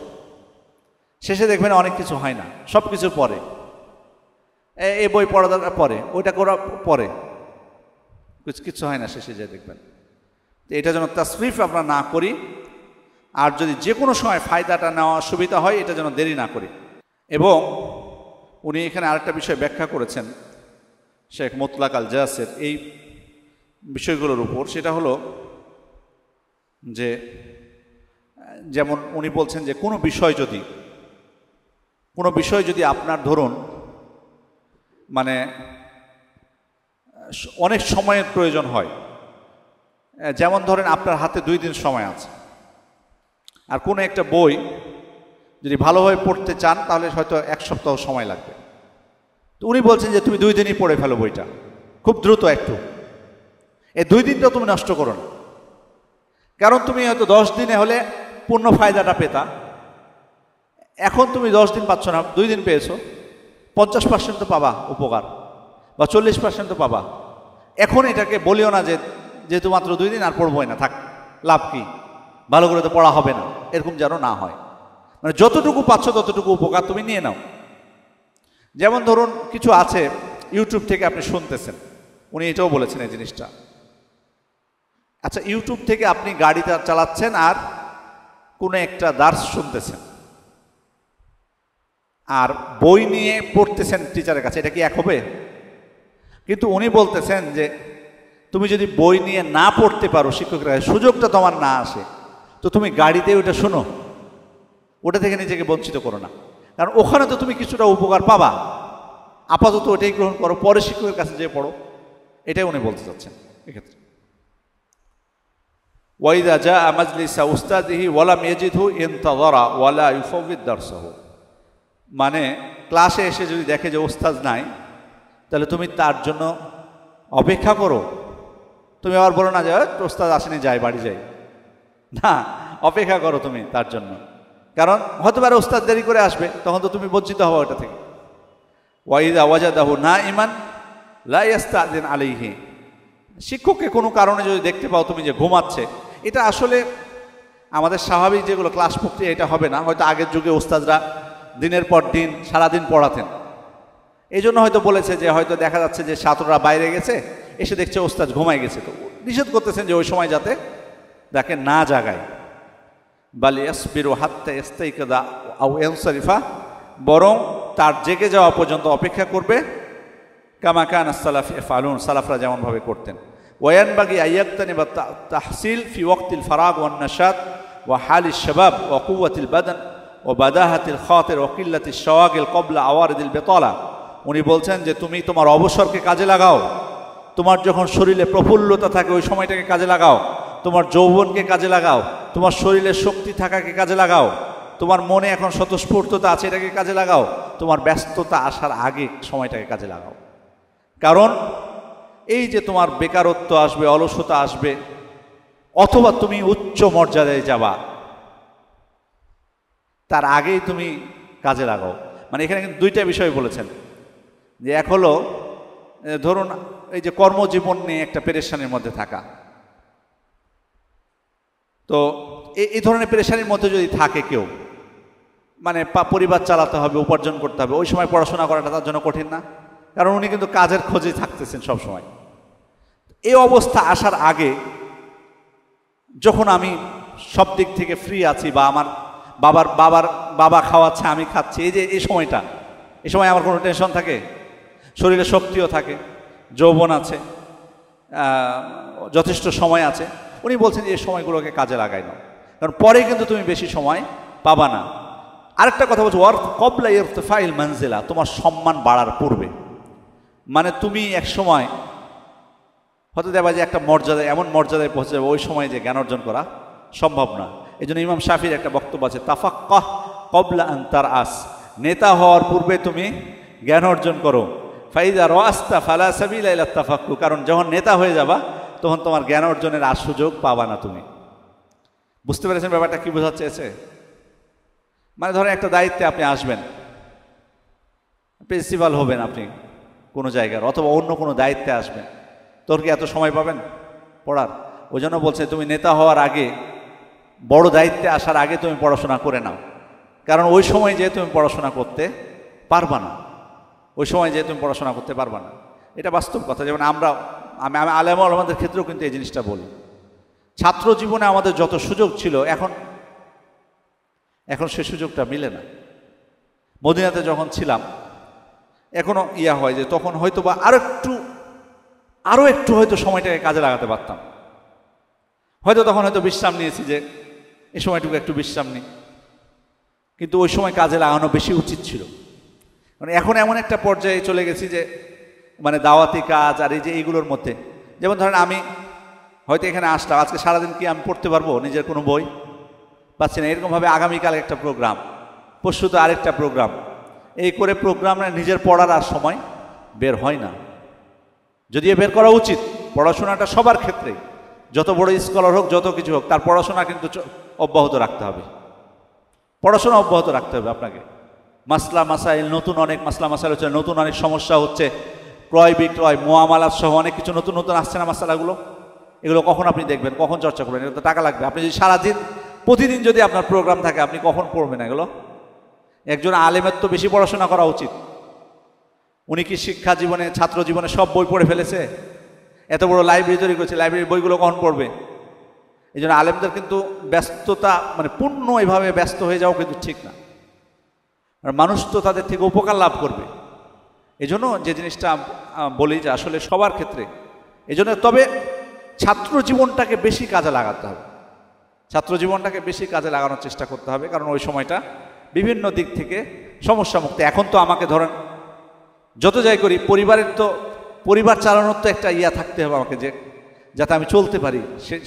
শেষে দেখবেন অনেক কিছু হয় না, সব কিছু পরে, এই বই পড়া দরকার পরে, ওইটা করা পরে, কিছু হয় না, শেষে যে দেখবেন। তো এটা যেন তাসওয়িফ আমরা না করি, আর যদি যে কোনো সময় ফায়দাটা নেওয়া সুবিধা হয় এটা যেন দেরি না করি। এবং উনি এখানে আরেকটা বিষয় ব্যাখ্যা করেছেন শেখ মুতলাক আল জাসের এই বিষয়গুলোর উপর, সেটা হলো যে যেমন উনি বলছেন যে কোনো বিষয় যদি আপনার ধরুন মানে অনেক সময়ের প্রয়োজন হয়, যেমন ধরেন আপনার হাতে 2 দিন সময় আছে, আর কোনো একটা বই যদি ভালোভাবে পড়তে চান তাহলে হয়তো 1 সপ্তাহ সময় লাগবে। তো উনি বলছেন যে তুমি 2 দিনই পড়ে ফেলো বইটা, খুব দ্রুত একটু, এই 2 দিনটা তুমি নষ্ট করো না, কারণ তুমি হয়তো 10 দিনে হলে পূর্ণ ফায়দাটা পেতা, এখন তুমি 10 দিন পাচ্ছ না, 2 দিন পেয়েছো, 50% তো পাবা উপকার, বা 40% তো পাবা। এখন এটাকে বলিও না যে যেহেতু মাত্র 2 দিন আর পড়বোই না, থাক, লাভ কি, ভালো করে তো পড়া হবে না, এরকম যেন না হয়। মানে যতটুকু পাচ্ছ ততটুকু উপকার তুমি নিয়ে নাও। যেমন ধরুন কিছু আছে ইউটিউব থেকে আপনি শুনতেছেন, উনি এটাও বলেছেন এই জিনিসটা। আচ্ছা, ইউটিউব থেকে আপনি গাড়িটা চালাচ্ছেন আর কোনো একটা দার্স শুনতেছেন, আর বই নিয়ে পড়তেছেন টিচারের কাছে, এটা কি এক হবে? কিন্তু উনি বলতেছেন যে তুমি যদি বই নিয়ে না পড়তে পারো, শিক্ষকের কাছে সুযোগটা তোমার না আসে, তো তুমি গাড়িতে ওটা শোনো, ওটা থেকে নিজেকে বঞ্চিত করো না, কারণ ওখানে তো তুমি কিছুটা উপকার পাবা। আপাতত ওটাই গ্রহণ করো, পরে শিক্ষকের কাছে যেয়ে পড়ো, এটাই উনি বলতে চাচ্ছেন এক্ষেত্রে। ওয়াইদা জা মাজলিসা উস্তাদিহি ওয়ালাম ইয়াজিদহু ইনতাযারা ওয়ালা ইউফাউবিদ দারসাহু, মানে ক্লাসে এসে যদি দেখে যে ওস্তাদ নাই, তাহলে তুমি তার জন্য অপেক্ষা করো। তুমি আবার বলো না যে ওস্তাদ আসেনি, যাই বাড়ি যাই, না, অপেক্ষা করো তুমি তার জন্য, কারণ হতে পারে ওস্তাদ দেরি করে আসবে, তখন তো তুমি বঞ্চিত হওয়া ওটা থেকে। ওয়াইদা ওয়াজাদাহু নাইমান লা ইস্তাযিন আলাইহি, শিক্ষককে কোনো কারণে যদি দেখতে পাও তুমি যে ঘুমাচ্ছে, এটা আসলে আমাদের স্বাভাবিক যেগুলো ক্লাস প্রক্রিয়া, এটা হবে না। হয়তো আগের যুগে ওস্তাদরা দিনের পর দিন সারাদিন পড়াতেন, এই জন্য হয়তো বলেছে যে হয়তো দেখা যাচ্ছে যে ছাত্ররা বাইরে গেছে, এসে দেখছে ওস্তাদ ঘুমাই গেছে, তো নিষেধ করতেছেন যে ওই সময় যাতে তাকে না জাগায়। বাল ইয়াসবিরু হাত্তা ইস্তাইকাযা আও ইয়ানসারিফা, বরং তার জেগে যাওয়া পর্যন্ত অপেক্ষা করবে। কামা কানা সালাফ ইয়াফআলুন, সালাফরা যেমনভাবে করতেন। ওয়ায়ানবাগি আইয়াক্তানিবা তাহসিল ফি ওয়াক্তিল ফারাগ ওয়ান নাশাত ওয়া হালিশ শাবাব ওয়া কুওয়াতিল বাদান ও বাদাহাতিল খাতির ও কিল্লাতিশ শাওয়াগিল ক্বাবলা আওয়ারিদিল বিতালা। উনি বলছেন যে তুমি তোমার অবসরকে কাজে লাগাও, তোমার যখন শরীরে প্রফুল্লতা থাকে ওই সময়টাকে কাজে লাগাও, তোমার যৌবনকে কাজে লাগাও, তোমার শরীরে শক্তি থাকাকে কাজে লাগাও, তোমার মনে এখন স্বতঃস্ফূর্ততা আছে এটাকে কাজে লাগাও, তোমার ব্যস্ততা আসার আগে সময়টাকে কাজে লাগাও। কারণ এই যে তোমার বেকারত্ব আসবে, অলসতা আসবে, অথবা তুমি উচ্চ মর্যাদায় যাবা, তার আগেই তুমি কাজে লাগাও। মানে এখানে কিন্তু দুইটা বিষয় বলেছেন, যে এক হলো ধরুন এই যে কর্মজীবন নিয়ে একটা পেরেশানির মধ্যে থাকা, তো এই ধরনের পেরেশানির মধ্যে যদি থাকে কেউ, মানে পরিবার চালাতে হবে, উপার্জন করতে হবে, ওই সময় পড়াশোনা করাটা তার জন্য কঠিন না, কারণ উনি কিন্তু কাজের খোঁজেই থাকতেছেন সব সময়। এই অবস্থা আসার আগে যখন আমি সব দিক থেকে ফ্রি আছি, বা আমার বাবা খাওয়াচ্ছে, আমি খাচ্ছি, এই যে এই সময় আমার কোনো টেনশন থাকে, শরীরে শক্তিও থাকে, যৌবন আছে, যথেষ্ট সময় আছে, উনি বলছেন যে এই সময়গুলোকে কাজে লাগাই না, কারণ পরে কিন্তু তুমি বেশি সময় পাবা না। আরেকটা কথা বলছো, কবলা ইরতিফাইল মানজিলা, তোমার সম্মান বাড়ার পূর্বে। মানে তুমি এক সময় হয়তো দেবা যে একটা মর্যাদায়, এমন মর্যাদায় পৌঁছে যাবে, ওই সময় যে জ্ঞান অর্জন করা সম্ভব না। এই জন্য ইমাম শাফির একটা বক্তব্য আছে, তাফাক্কাহ কবলা আন তারআস, নেতা হওয়ার পূর্বে তুমি জ্ঞান অর্জন করো। ফাইদা রাস্তা ফালা সাবিলা ইলা তাফাক্কু, কারণ যখন নেতা হয়ে যাবা তখন তোমার জ্ঞান অর্জনের আর সুযোগ পাবা না তুমি। বুঝতে পেরেছেন ব্যাপারটা কি বোঝাতে চেয়েছে? মানে ধরেন একটা দায়িত্বে আপনি আসবেন, প্রিন্সিপাল হবেন আপনি কোনো জায়গার, অথবা অন্য কোনো দায়িত্বে আসবেন, তোর কি এত সময় পাবেন পড়ার? ওই জন্য বলছে তুমি নেতা হওয়ার আগে, বড় দায়িত্বে আসার আগে তুমি পড়াশোনা করে নাও, কারণ ওই সময় যে তুমি পড়াশোনা করতে পারবা না, ওই সময় যে তুমি পড়াশোনা করতে পারবা না। এটা বাস্তব কথা। যেমন আমি আলেম ওলামাদের ক্ষেত্রেও কিন্তু এই জিনিসটা বলি, ছাত্র জীবনে আমাদের যত সুযোগ ছিল, এখন সে সুযোগটা মিলে না। মদিনাতে যখন ছিলাম, এখনো হয় যে তখন হয়তো বা আরো একটু হয়তো সময়টাকে কাজে লাগাতে পারতাম, হয়তো তখন হয়তো বিশ্রাম নিয়েছি, যে এই সময়টুকু একটু বিশ্রাম নিই, কিন্তু ওই সময় কাজে লাগানো বেশি উচিত ছিল। মানে এখন এমন একটা পর্যায়ে চলে গেছি যে মানে দাওয়াতি কাজ আর এই যে এইগুলোর মধ্যে, যেমন ধরেন আমি হয়তো এখানে আসলাম, আজকে সারাদিন কি আমি পড়তে পারবো নিজের কোনো বই? পাচ্ছি না। এরকমভাবে আগামীকাল একটা প্রোগ্রাম, পরশু তো আরেকটা প্রোগ্রাম, এই করে প্রোগ্রামে নিজের পড়ার আর সময় বের হয় না। যদিও বের করা উচিত, পড়াশোনাটা সবার ক্ষেত্রে, যত বড় স্কলার হোক, যত কিছু হোক, তার পড়াশোনা কিন্তু অব্যাহত রাখতে হবে, পড়াশোনা অব্যাহত রাখতে হবে আপনাকে। মাসলা মাসাইল, নতুন অনেক মাসলা মাসাইল হচ্ছে, নতুন অনেক সমস্যা হচ্ছে, ক্রয় বিক্রয়, মুআমালাত সহ অনেক কিছু নতুন নতুন আসছে না মাসালাগুলো, এগুলো কখন আপনি দেখবেন, কখন চর্চা করবেন? এগুলো তো টাকা লাগবে। আপনি যদি সারাদিন প্রতিদিন যদি আপনার প্রোগ্রাম থাকে, আপনি কখন পড়বেন এগুলো? একজন আলেমের তো বেশি পড়াশোনা করা উচিত। উনি কি শিক্ষা জীবনে, ছাত্র জীবনে সব বই পড়ে ফেলেছে? এত বড় লাইব্রেরি তৈরি করেছে, লাইব্রেরির বইগুলো কখন পড়বে? এই জন্য আলেমদের কিন্তু ব্যস্ততা, মানে পূর্ণ এভাবে ব্যস্ত হয়ে যাও কিন্তু ঠিক না, আর মানুষ তো তাদের থেকে উপকার লাভ করবে। এই জন্য যে জিনিসটা বলি যে আসলে সবার ক্ষেত্রে, এই জন্য তবে ছাত্র জীবনটাকে বেশি কাজে লাগাতে হবে, ছাত্র জীবনটাকে বেশি কাজে লাগানোর চেষ্টা করতে হবে, কারণ ওই সময়টা বিভিন্ন দিক থেকে সমস্যা মুক্ত। এখন তো আমাকে ধরেন যত যাই করি, পরিবার চালানোর তো একটা থাকতে হবে আমাকে, যে যাতে আমি চলতে পারি,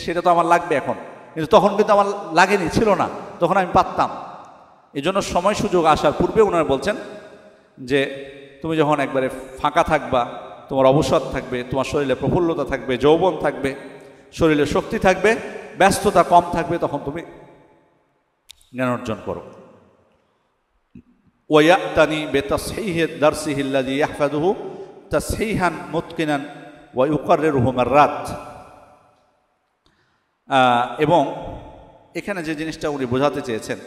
সেটা তো আমার লাগবে এখন। কিন্তু তখন কিন্তু আমার লাগেনি, ছিল না, তখন আমি পারতাম। এই জন্য সময় সুযোগ আসার পূর্বে ওনারা বলছেন যে তুমি যখন একবারে ফাঁকা থাকবা, তোমার অবসর থাকবে, তোমার শরীরে প্রফুল্লতা থাকবে, যৌবন থাকবে, শরীরে শক্তি থাকবে, ব্যস্ততা কম থাকবে, তখন তুমি জ্ঞান অর্জন করো। ওয়ায়াতানি বিতাসহিহি দারসিহি আল্লাযী ইয়াহফাযুহু তাসহিহান মুতকিনান ওয়া ইউকাররিরুহু মাররাত। এবং এখানে যে জিনিসটা উনি বোঝাতে চেয়েছেন,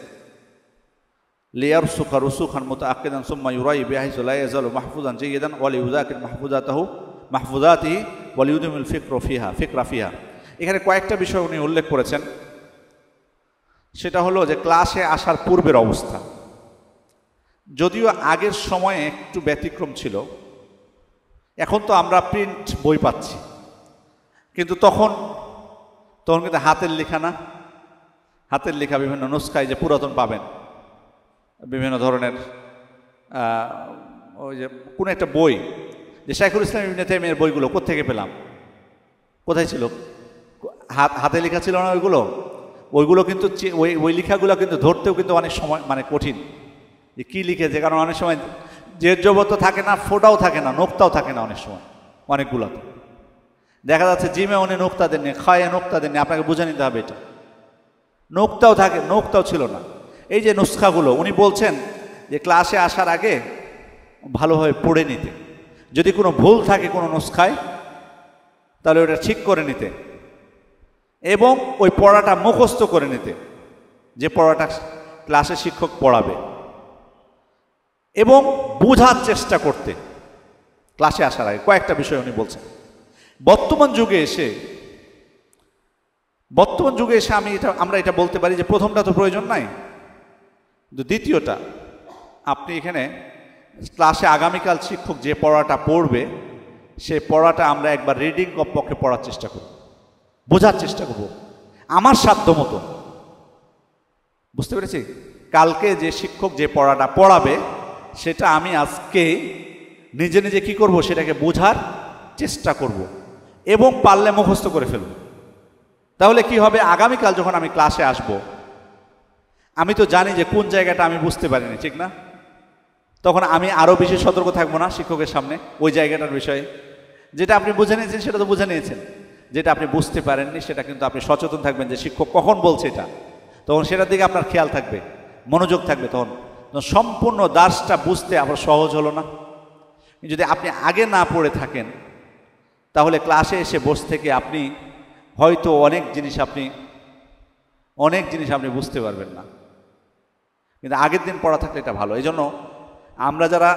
লিয়ারসুকা রুসুখান মুতাআক্কিদান সুম্মা ইউরাই বিহাইসু লা ইয়াজালু মাহফুজান জাইয়িদান ওয়া লিউযাকির মাহফুজাতিহি ওয়া লিউদিমিল ফিকরা ফিহা। এখানে কয়েকটা বিষয় উনি উল্লেখ করেছেন। সেটা হলো যে ক্লাসে আসার পূর্বের অবস্থা, যদিও আগের সময়ে একটু ব্যতিক্রম ছিল, এখন তো আমরা প্রিন্ট বই পাচ্ছি, কিন্তু তখন কিন্তু হাতের লেখা না, হাতের লেখা বিভিন্ন নুসখায় যে পুরাতন পাবেন, বিভিন্ন ধরনের ওই যে কোনো একটা বই, যে শাইখুল ইসলাম ইবনে তাইমিয়ার বইগুলো কোত্থেকে পেলাম, কোথায় ছিল? হাতে লেখা ছিল না ওইগুলো কিন্তু ওই লেখাগুলো কিন্তু ধরতেও কিন্তু অনেক সময় মানে কঠিন, যে কী লিখেছে, কারণ অনেক সময় যে জবত থাকে না, ফোটাও থাকে না, নোক্তাও থাকে না অনেক সময়। অনেকগুলোতে দেখা যাচ্ছে জিমে উনি নোক্তা দেননি, খায়ে নোক্তা দেননি, আপনাকে বুঝে নিতে হবে এটা। নোক্তাও থাকে, নোক্তাও ছিল না। এই যে নুসখাগুলো উনি বলছেন যে ক্লাসে আসার আগে ভালোভাবে পড়ে নিতে, যদি কোনো ভুল থাকে কোনো নুসখায় তাহলে ওটা ঠিক করে নিতে, এবং ওই পড়াটা মুখস্থ করে নিতে, যে পড়াটা ক্লাসে শিক্ষক পড়াবে, এবং বোঝার চেষ্টা করতে ক্লাসে আসার আগে। কয়েকটা বিষয় উনি বলছেন। বর্তমান যুগে এসে আমরা এটা বলতে পারি যে প্রথমটা তো প্রয়োজন নাই, কিন্তু দ্বিতীয়টা, আপনি এখানে ক্লাসে আগামীকাল শিক্ষক যে পড়াটা পড়বে সেই পড়াটা আমরা একবার রিডিং কমপক্ষে পড়ার চেষ্টা করব, বোঝার চেষ্টা করব আমার সাধ্য মতো। বুঝতে পেরেছি? কালকে যে শিক্ষক যে পড়াটা পড়াবে সেটা আমি আজকে নিজে নিজে কি করব, সেটাকে বোঝার চেষ্টা করব এবং পারলে মুখস্থ করে ফেলব। তাহলে কি হবে, আগামীকাল যখন আমি ক্লাসে আসব আমি তো জানি যে কোন জায়গাটা আমি বুঝতে পারিনি, ঠিক না? তখন আমি আরও বেশি সতর্ক থাকবো না শিক্ষকের সামনে ওই জায়গাটার বিষয়ে। যেটা আপনি বুঝে নিয়েছেন সেটা তো বুঝে নিয়েছেন, যেটা আপনি বুঝতে পারেননি সেটা কিন্তু আপনি সচেতন থাকবেন যে শিক্ষক কখন বলছে এটা, তখন সেটার দিকে আপনার খেয়াল থাকবে, মনোযোগ থাকবে। তখন সম্পূর্ণ দার্সটা বুঝতে আবার সহজ হলো না। যদি আপনি আগে না পড়ে থাকেন তাহলে ক্লাসে এসে বসে থেকে আপনি হয়তো অনেক জিনিস আপনি বুঝতে পারবেন না, কিন্তু আগের দিন পড়া থাকলে এটা ভালো। এই জন্য আমরা যারা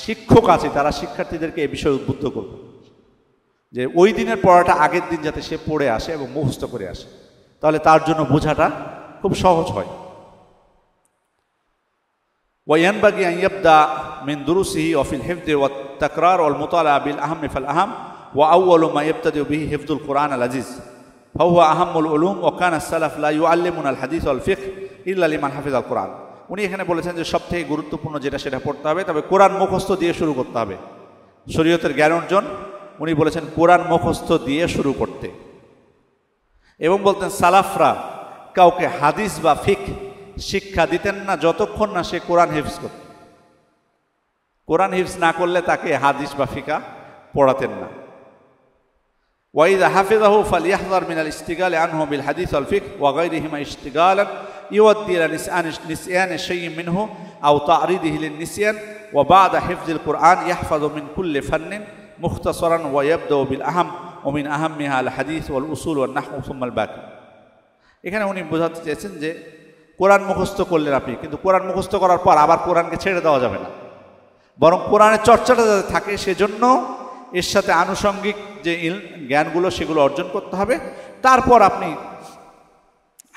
শিক্ষক আছি তারা শিক্ষার্থীদেরকে এই বিষয়ে উদ্বুদ্ধ করব যে ওই দিনের পড়াটা আগের দিন যাতে সে পড়ে আসে এবং মুখস্থ করে আসে, তাহলে তার জন্য বোঝাটা খুব সহজ হয়। وينبغي أن يبدأ من دروسه وفي الحفظ والتكرار والمطالعة بالأهم فالأهم، وأول ما يبتدئ به حفظ القرآن العزيز فهو أهم العلوم، وكان السلف لا يعلمنا الحديث والفقه إلا لمن حفظ القرآن। উনি এখানে বলেছেন যে সবথেকে গুরুত্বপূর্ণ যেটা সেটা পড়তে হবে, তবে কোরআন মুখস্থ দিয়ে শুরু করতে হবে। শরীয়তের জ্ঞান অর্জন উনি বলেছেন কোরআন মুখস্থ দিয়ে শুরু করতে, এবং বলতেন সালাফরা কাউকে হাদিস বা ফিকহ শিক্ষা দিতেন না যতক্ষণ না সে কোরআন হিফজ করত। কোরআন হিফজ না করলে তাকে হাদিস বা ফিকা পড়াতেন না। ওয়াইদা হাফিজাহু ফালিয়াহযার মিনাল ইশতিগাল আনহু বিল হাদিস ওয়াল ফিকহ ওয়া গায়রিহিমা ইশতিগালান ইউদ্দি ইলা নিসয়ান শাইইন মিনহু আও তা'রিদিহি লিন নিসয়ান ওয়া বা'দা হিফজিল কুরআন ইয়াহফাযু মিন কুল্লি ফান্নিন মুখতাসারান ওয়া ইয়াবদাউ বিল আহাম ওয়া মিন আহাম্মিহা আল হাদিস ওয়াল উসুল ওয়ান নাহউ সুম্মা আল বাকি। এখানে উনি বোঝাতে চেয়েছেন যে কোরআন মুখস্থ করলেন আপনি, কিন্তু কোরআন মুখস্থ করার পর আবার কোরআনকে ছেড়ে দেওয়া যাবে না, বরং কোরআনের চর্চাটা যাতে থাকে সেজন্য এর সাথে আনুষঙ্গিক যে জ্ঞানগুলো সেগুলো অর্জন করতে হবে। তারপর আপনি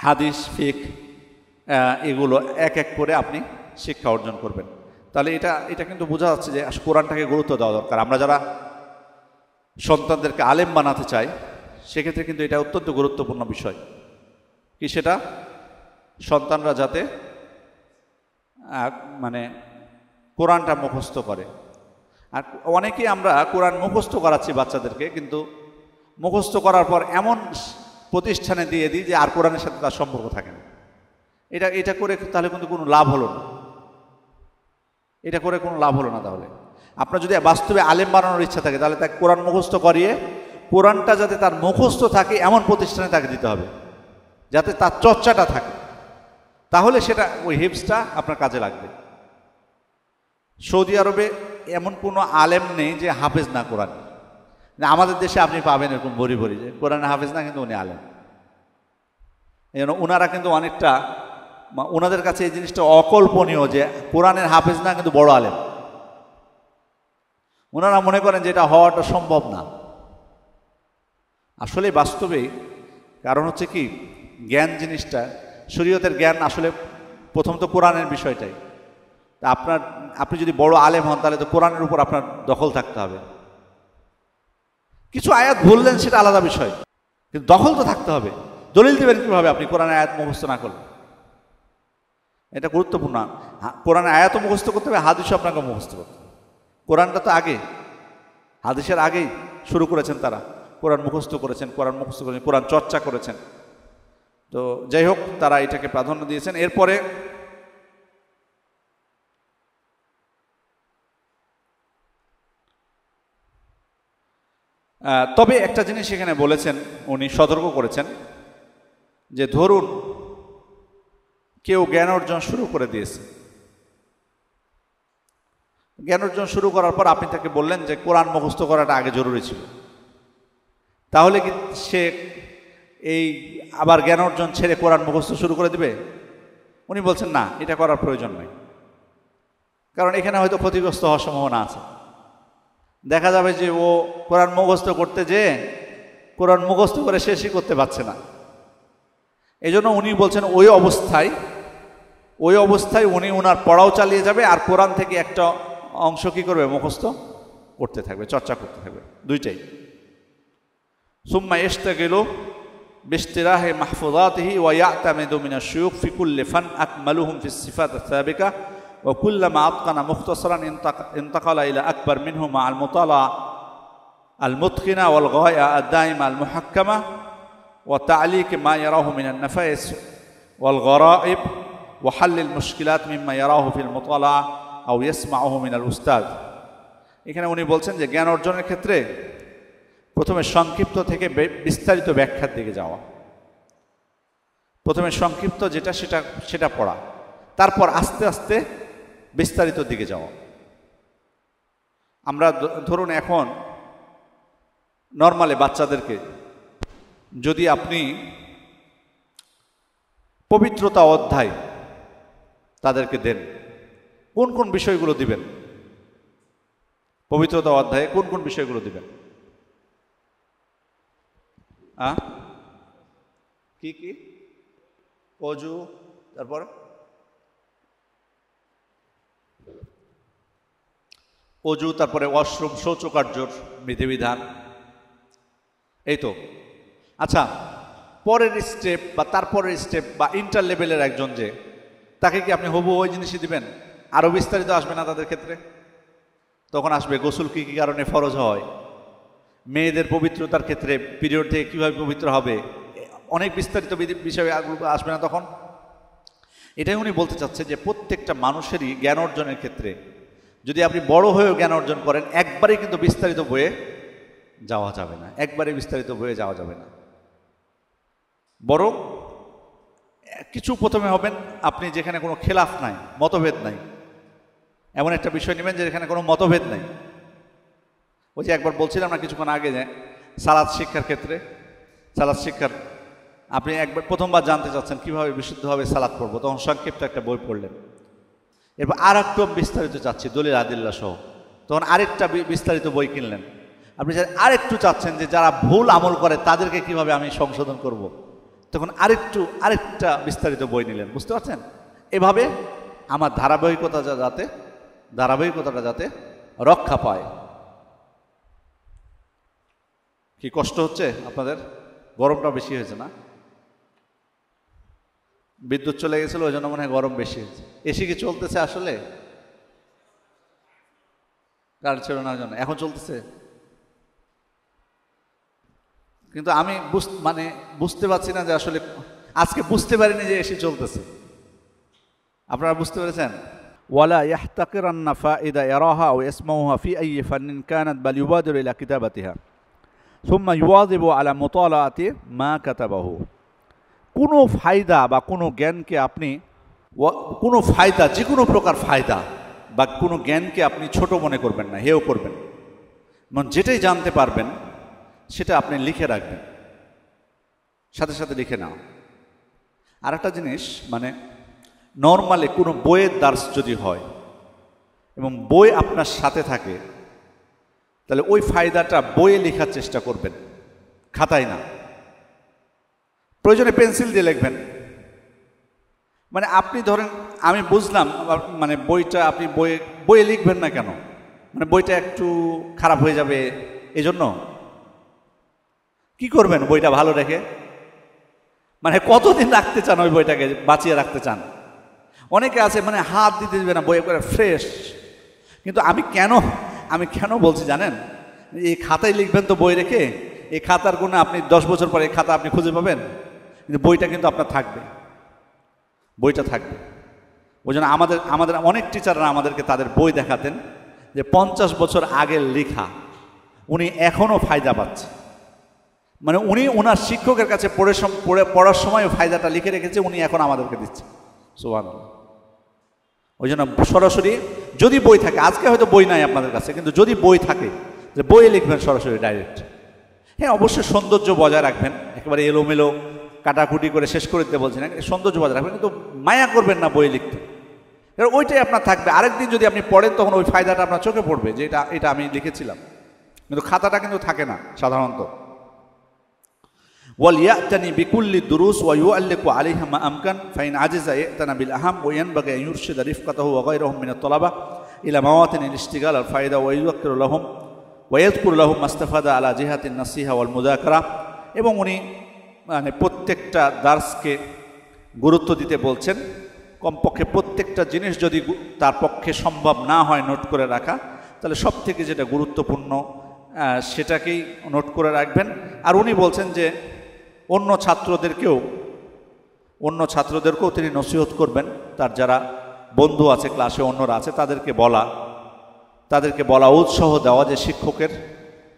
হাদিস ফিকহ এগুলো এক এক করে আপনি শিক্ষা অর্জন করবেন। তাহলে এটা কিন্তু বোঝা যাচ্ছে যে কোরআনটাকে গুরুত্ব দেওয়া দরকার। আমরা যারা সন্তানদেরকে আলেম বানাতে চাই সেক্ষেত্রে কিন্তু এটা অত্যন্ত গুরুত্বপূর্ণ বিষয়। কি সেটা? সন্তানরা যাতে কোরআনটা মুখস্থ করে। আর অনেকেই আমরা কোরআন মুখস্থ করাচ্ছি বাচ্চাদেরকে, কিন্তু মুখস্থ করার পর এমন প্রতিষ্ঠানে দিয়ে দিই যে আর কোরআনের সাথে তার সম্পর্ক থাকে না। এটা করে তাহলে কিন্তু কোনো লাভ হলো না, এটা করে কোনো লাভ হলো না। তাহলে আপনার যদি বাস্তবে আলেম বানানোর ইচ্ছা থাকে তাহলে তাকে কোরআন মুখস্থ করিয়ে কোরআনটা যাতে তার মুখস্থ থাকে এমন প্রতিষ্ঠানে তাকে দিতে হবে যাতে তার চর্চাটা থাকে, তাহলে সেটা ওই হিফজটা আপনার কাজে লাগবে। সৌদি আরবে এমন কোনো আলেম নেই যে হাফেজ না কোরআন। আমাদের দেশে আপনি পাবেন এরকম ভরি ভরি যে কোরআনে হাফেজ না কিন্তু উনি আলেম। এই জন্য ওনারা কিন্তু অনেকটা, ওনাদের কাছে এই জিনিসটা অকল্পনীয় যে কোরআনের হাফেজ না কিন্তু বড় আলেম। ওনারা মনে করেন যে এটা হওয়াটা সম্ভব না। আসলে বাস্তবেই কারণ হচ্ছে কি, জ্ঞান জিনিসটা, শরীয়তের জ্ঞান আসলে প্রথম তো কোরআনের বিষয়টাই। তা আপনি যদি বড় আলেম হন তাহলে তো কোরআনের উপর আপনার দখল থাকতে হবে। কিছু আয়াত ভুললেন সেটা আলাদা বিষয়, কিন্তু দখল তো থাকতে হবে। দলিল দেবেন কীভাবে আপনি কোরআনের আয়াত মুখস্থ না করলে? এটা গুরুত্বপূর্ণ। কোরআনের আয়াতও মুখস্থ করতে হবে, হাদিসও আপনাকে মুখস্থ করতে হবে। কোরআনটা তো আগে, হাদিসের আগেই শুরু করেছেন তারা, কোরআন মুখস্থ করেছেন, কোরআন চর্চা করেছেন। তো যাই হোক, তারা এটাকে প্রাধান্য দিয়েছেন। এরপরে তবে একটা জিনিস এখানে বলেছেন, উনি সতর্ক করেছেন যে ধরুন কেউ জ্ঞান অর্জন শুরু করে দিয়েছে, জ্ঞান অর্জন শুরু করার পর আপনি তাকে বললেন যে কোরআন মুখস্থ করাটা আগে জরুরি ছিল, তাহলে কি সে এই আবার জ্ঞান অর্জন ছেড়ে কোরআন মুখস্থ শুরু করে দিবে? উনি বলছেন না, এটা করার প্রয়োজন নেই, কারণ এখানে হয়তো ক্ষতিগ্রস্ত হওয়ার সম্ভাবনা আছে। দেখা যাবে যে ও কোরআন মুখস্থ করতে যেয়ে কোরআন মুখস্থ করে শেষই করতে পারছে না। এই জন্য উনি বলছেন ওই অবস্থায় উনি ওনার পড়াও চালিয়ে যাবে, আর কোরআন থেকে একটা অংশ কী করবে, মুখস্থ করতে থাকবে, চর্চা করতে থাকবে, দুইটাই। সুম্মা ইশতাগিলু বিশতিরাহি মাহফুযাতিহি ওয়া ইয়াতামিদু মিনাশ শুয়ুখ ফি কুল্লি ফান আকমালুহুম ফিস সিফাত আস-সাবিকা ওয়া কুল্লামা আতকানা মুখতাসারান ইন্তাকালা ইলা আকবার মিনহু মা আল-মুতালা আল-মুতকিনা ওয়াল গায়া আদ-দাইমা আল-মুহাক্কামা ওয়া তা'লিক মা ইয়ারাহু মিনান নাফাইস ওয়াল গরাইব ওয়া হাল্লিল মুশকিলাত মিম্মা ইয়ারাহু ফিল মুতালা আও ইয়াসমাউহু মিনাল উস্তাদ। এখানে উনি বলছেন যে জ্ঞান অর্জনের ক্ষেত্রে প্রথমে সংক্ষিপ্ত থেকে বিস্তারিত ব্যাখ্যার দিকে যাওয়া, প্রথমে সংক্ষিপ্ত যেটা সেটা পড়া, তারপর আস্তে আস্তে বিস্তারিত দিকে যাওয়া। আমরা ধরুন এখন নর্মালি বাচ্চাদেরকে যদি আপনি পবিত্রতা অধ্যায় তাদেরকে দেন, কোন কোন বিষয়গুলো দিবেন? পবিত্রতা অধ্যায়ে কোন কোন বিষয়গুলো দিবেন? কি কি? অজু, তারপর অজু, তারপরে ওয়াশরুম, শৌচকার্যর বিধিবিধান, এই তো। আচ্ছা, পরের স্টেপ বা তারপরের স্টেপ বা ইন্টার লেভেলের একজন যে, তাকে কি আপনি হবু ওই জিনিসই দিবেন? আরও বিস্তারিত আসবে না তাদের ক্ষেত্রে? তখন আসবে গোসল কী কী কারণে ফরজ হয়, মেয়েদের পবিত্রতার ক্ষেত্রে পিরিয়ড থেকে কীভাবে পবিত্র হবে, অনেক বিস্তারিত বিষয় আসবে না তখন? এটাই উনি বলতে চাচ্ছে যে প্রত্যেকটা মানুষেরই জ্ঞান অর্জনের ক্ষেত্রে যদি আপনি বড় হয়েও জ্ঞান অর্জন করেন, একবারেই কিন্তু বিস্তারিত বইয়ে যাওয়া যাবে না, একবারে বিস্তারিত বইয়ে যাওয়া যাবে না। বরং কিছু প্রথমে হবেন আপনি যেখানে কোনো খেলাফ নাই, মতভেদ নাই, এমন একটা বিষয় নেবেন যেখানে কোনো মতভেদ নাই। ওই যে একবার বলছিলাম না কিছুক্ষণ আগে, যে সালাত শিক্ষার ক্ষেত্রে, সালাত শিক্ষার আপনি একবার প্রথমবার জানতে চাচ্ছেন কীভাবে বিশুদ্ধভাবে সালাত পড়বো, তখন সংক্ষিপ্ত একটা বই পড়লেন। এরপর আর একটু বিস্তারিত চাচ্ছি দলিল আদিল্লা সহ, তখন আরেকটা বিস্তারিত বই কিনলেন। আপনি আরেকটু চাচ্ছেন যে যারা ভুল আমল করে তাদেরকে কিভাবে আমি সংশোধন করব, তখন আরেকটা বিস্তারিত বই নিলেন। বুঝতে পারছেন? এভাবে আমার ধারাবাহিকতাটা যাতে রক্ষা পায়। কি কষ্ট হচ্ছে আপনাদের? গরমটা বেশি হয়েছে না? বিদ্যুৎ চলে গেছিল, ওই জন্য মনে হয় গরম বেশি হয়েছে। এসি কি চলতেছে আসলে? কারেন্ট ছিল না জন্য এখন চলতেছে। কিন্তু আমি বুঝতে পারছি না যে আসলে আজকে বুঝতে পারিনি যে এসি চলতেছে। আপনারা বুঝতে পেরেছেন? ওয়ালা ইয়াহতাকিরান্না ফাইদা ইয়ারাহা ওয়া ইয়াসমাউহা ফি আইয়ি ফান্নিন কানাত বাল ইউবাদিরু ইলা কিতাবাতিহা সুম্মা ইউয়াযিবু আলা মুতালাআতি মা কাতাবাহু। কোনো ফায়দা বা কোনো জ্ঞানকে আপনি কোনো ফায়দা, যে কোনো প্রকার ফায়দা বা কোনো জ্ঞানকে আপনি ছোট মনে করবেন না, হেয় করবেন। মানে যেটাই জানতে পারবেন সেটা আপনি লিখে রাখবেন, সাথে সাথে লিখে নাও। আর একটা জিনিস, মানে নর্মালি কোনো বইয়ের দার্স যদি হয় এবং বই আপনার সাথে থাকে, তাহলে ওই ফায়দাটা বইয়ে লেখার চেষ্টা করবেন, খাতায় না। প্রয়োজনে পেন্সিল দিয়ে লিখবেন। মানে আপনি ধরেন, আমি বুঝলাম, মানে বইটা আপনি বইয়ে লিখবেন না কেন? মানে বইটা একটু খারাপ হয়ে যাবে, এজন্য কি করবেন? বইটা ভালো রেখে, মানে কতদিন রাখতে চান ওই বইটাকে, বাঁচিয়ে রাখতে চান। অনেকে আছে মানে হাত দিতে দেবে না, বই করে ফ্রেশ। কিন্তু আমি কেন বলছি জানেন? এই খাতায় লিখবেন তো বই রেখে, এই খাতার গুণে আপনি 10 বছর পরে এই খাতা আপনি খুঁজে পাবেন, কিন্তু বইটা কিন্তু আপনার থাকবে, বইটা থাকবে। ওই জন্য আমাদের অনেক টিচাররা আমাদেরকে তাদের বই দেখাতেন যে 50 বছর আগের লেখা, উনি এখনও ফায়দা পাচ্ছে, মানে উনি ওনার শিক্ষকের কাছে পড়ার সময় ফায়দাটা লিখে রেখেছে, উনি এখন আমাদেরকে দিচ্ছে। সুবহানাল্লাহ। ওই জন্য সরাসরি যদি বই থাকে, আজকে হয়তো বই নাই আপনাদের কাছে, কিন্তু যদি বই থাকে যে বইয়ে লিখবেন সরাসরি ডাইরেক্ট। হ্যাঁ, অবশ্যই সৌন্দর্য বজায় রাখবেন, একেবারে এলোমেলো কাটাকুটি করে শেষ করে দিতে বলছি না, সৌন্দর্য বজায় রাখবেন, কিন্তু মায়া করবেন না বই লিখতে। এবার ওইটাই আপনার থাকবে, আরেকদিন যদি আপনি পড়েন তখন ওই ফায়দাটা আপনার চোখে পড়বে যে এটা আমি লিখেছিলাম, কিন্তু খাতাটা কিন্তু থাকে না সাধারণত। ওয়ালিয়াতানি বিকুল্লি দুরুস ওয়া ইউআল্লিকু আলাইহা মা আমকান ফাইন আজিজা ইয়াতানা বিল আহাম ওয়া ইয়ানবাগি আন ইউরশিদা রিফকাতাহু ওয়া গায়রাহুম মিনাত তালাবা ইলা মাওয়াতিনিল ইশতিগাল আল ফায়দা ওয়া ইউযাক্কিরু লাহুম ওয়া ইয়াযকুরু লাহুম মাস্তাফাদা আলা জিহাতিন নাসিহা ওয়াল মুযাকারা। এবং উনি মানে প্রত্যেকটা দার্সকে গুরুত্ব দিতে বলছেন, কমপক্ষে প্রত্যেকটা জিনিস যদি তার পক্ষে সম্ভব না হয় নোট করে রাখা, তাহলে সব থেকে যেটা গুরুত্বপূর্ণ সেটাকেই নোট করে রাখবেন। আর উনি বলছেন যে অন্য ছাত্রদেরকেও তিনি নসিহত করবেন, তার যারা বন্ধু আছে ক্লাসে অন্যরা আছে তাদেরকে বলা উৎসাহ দেওয়া যে শিক্ষকের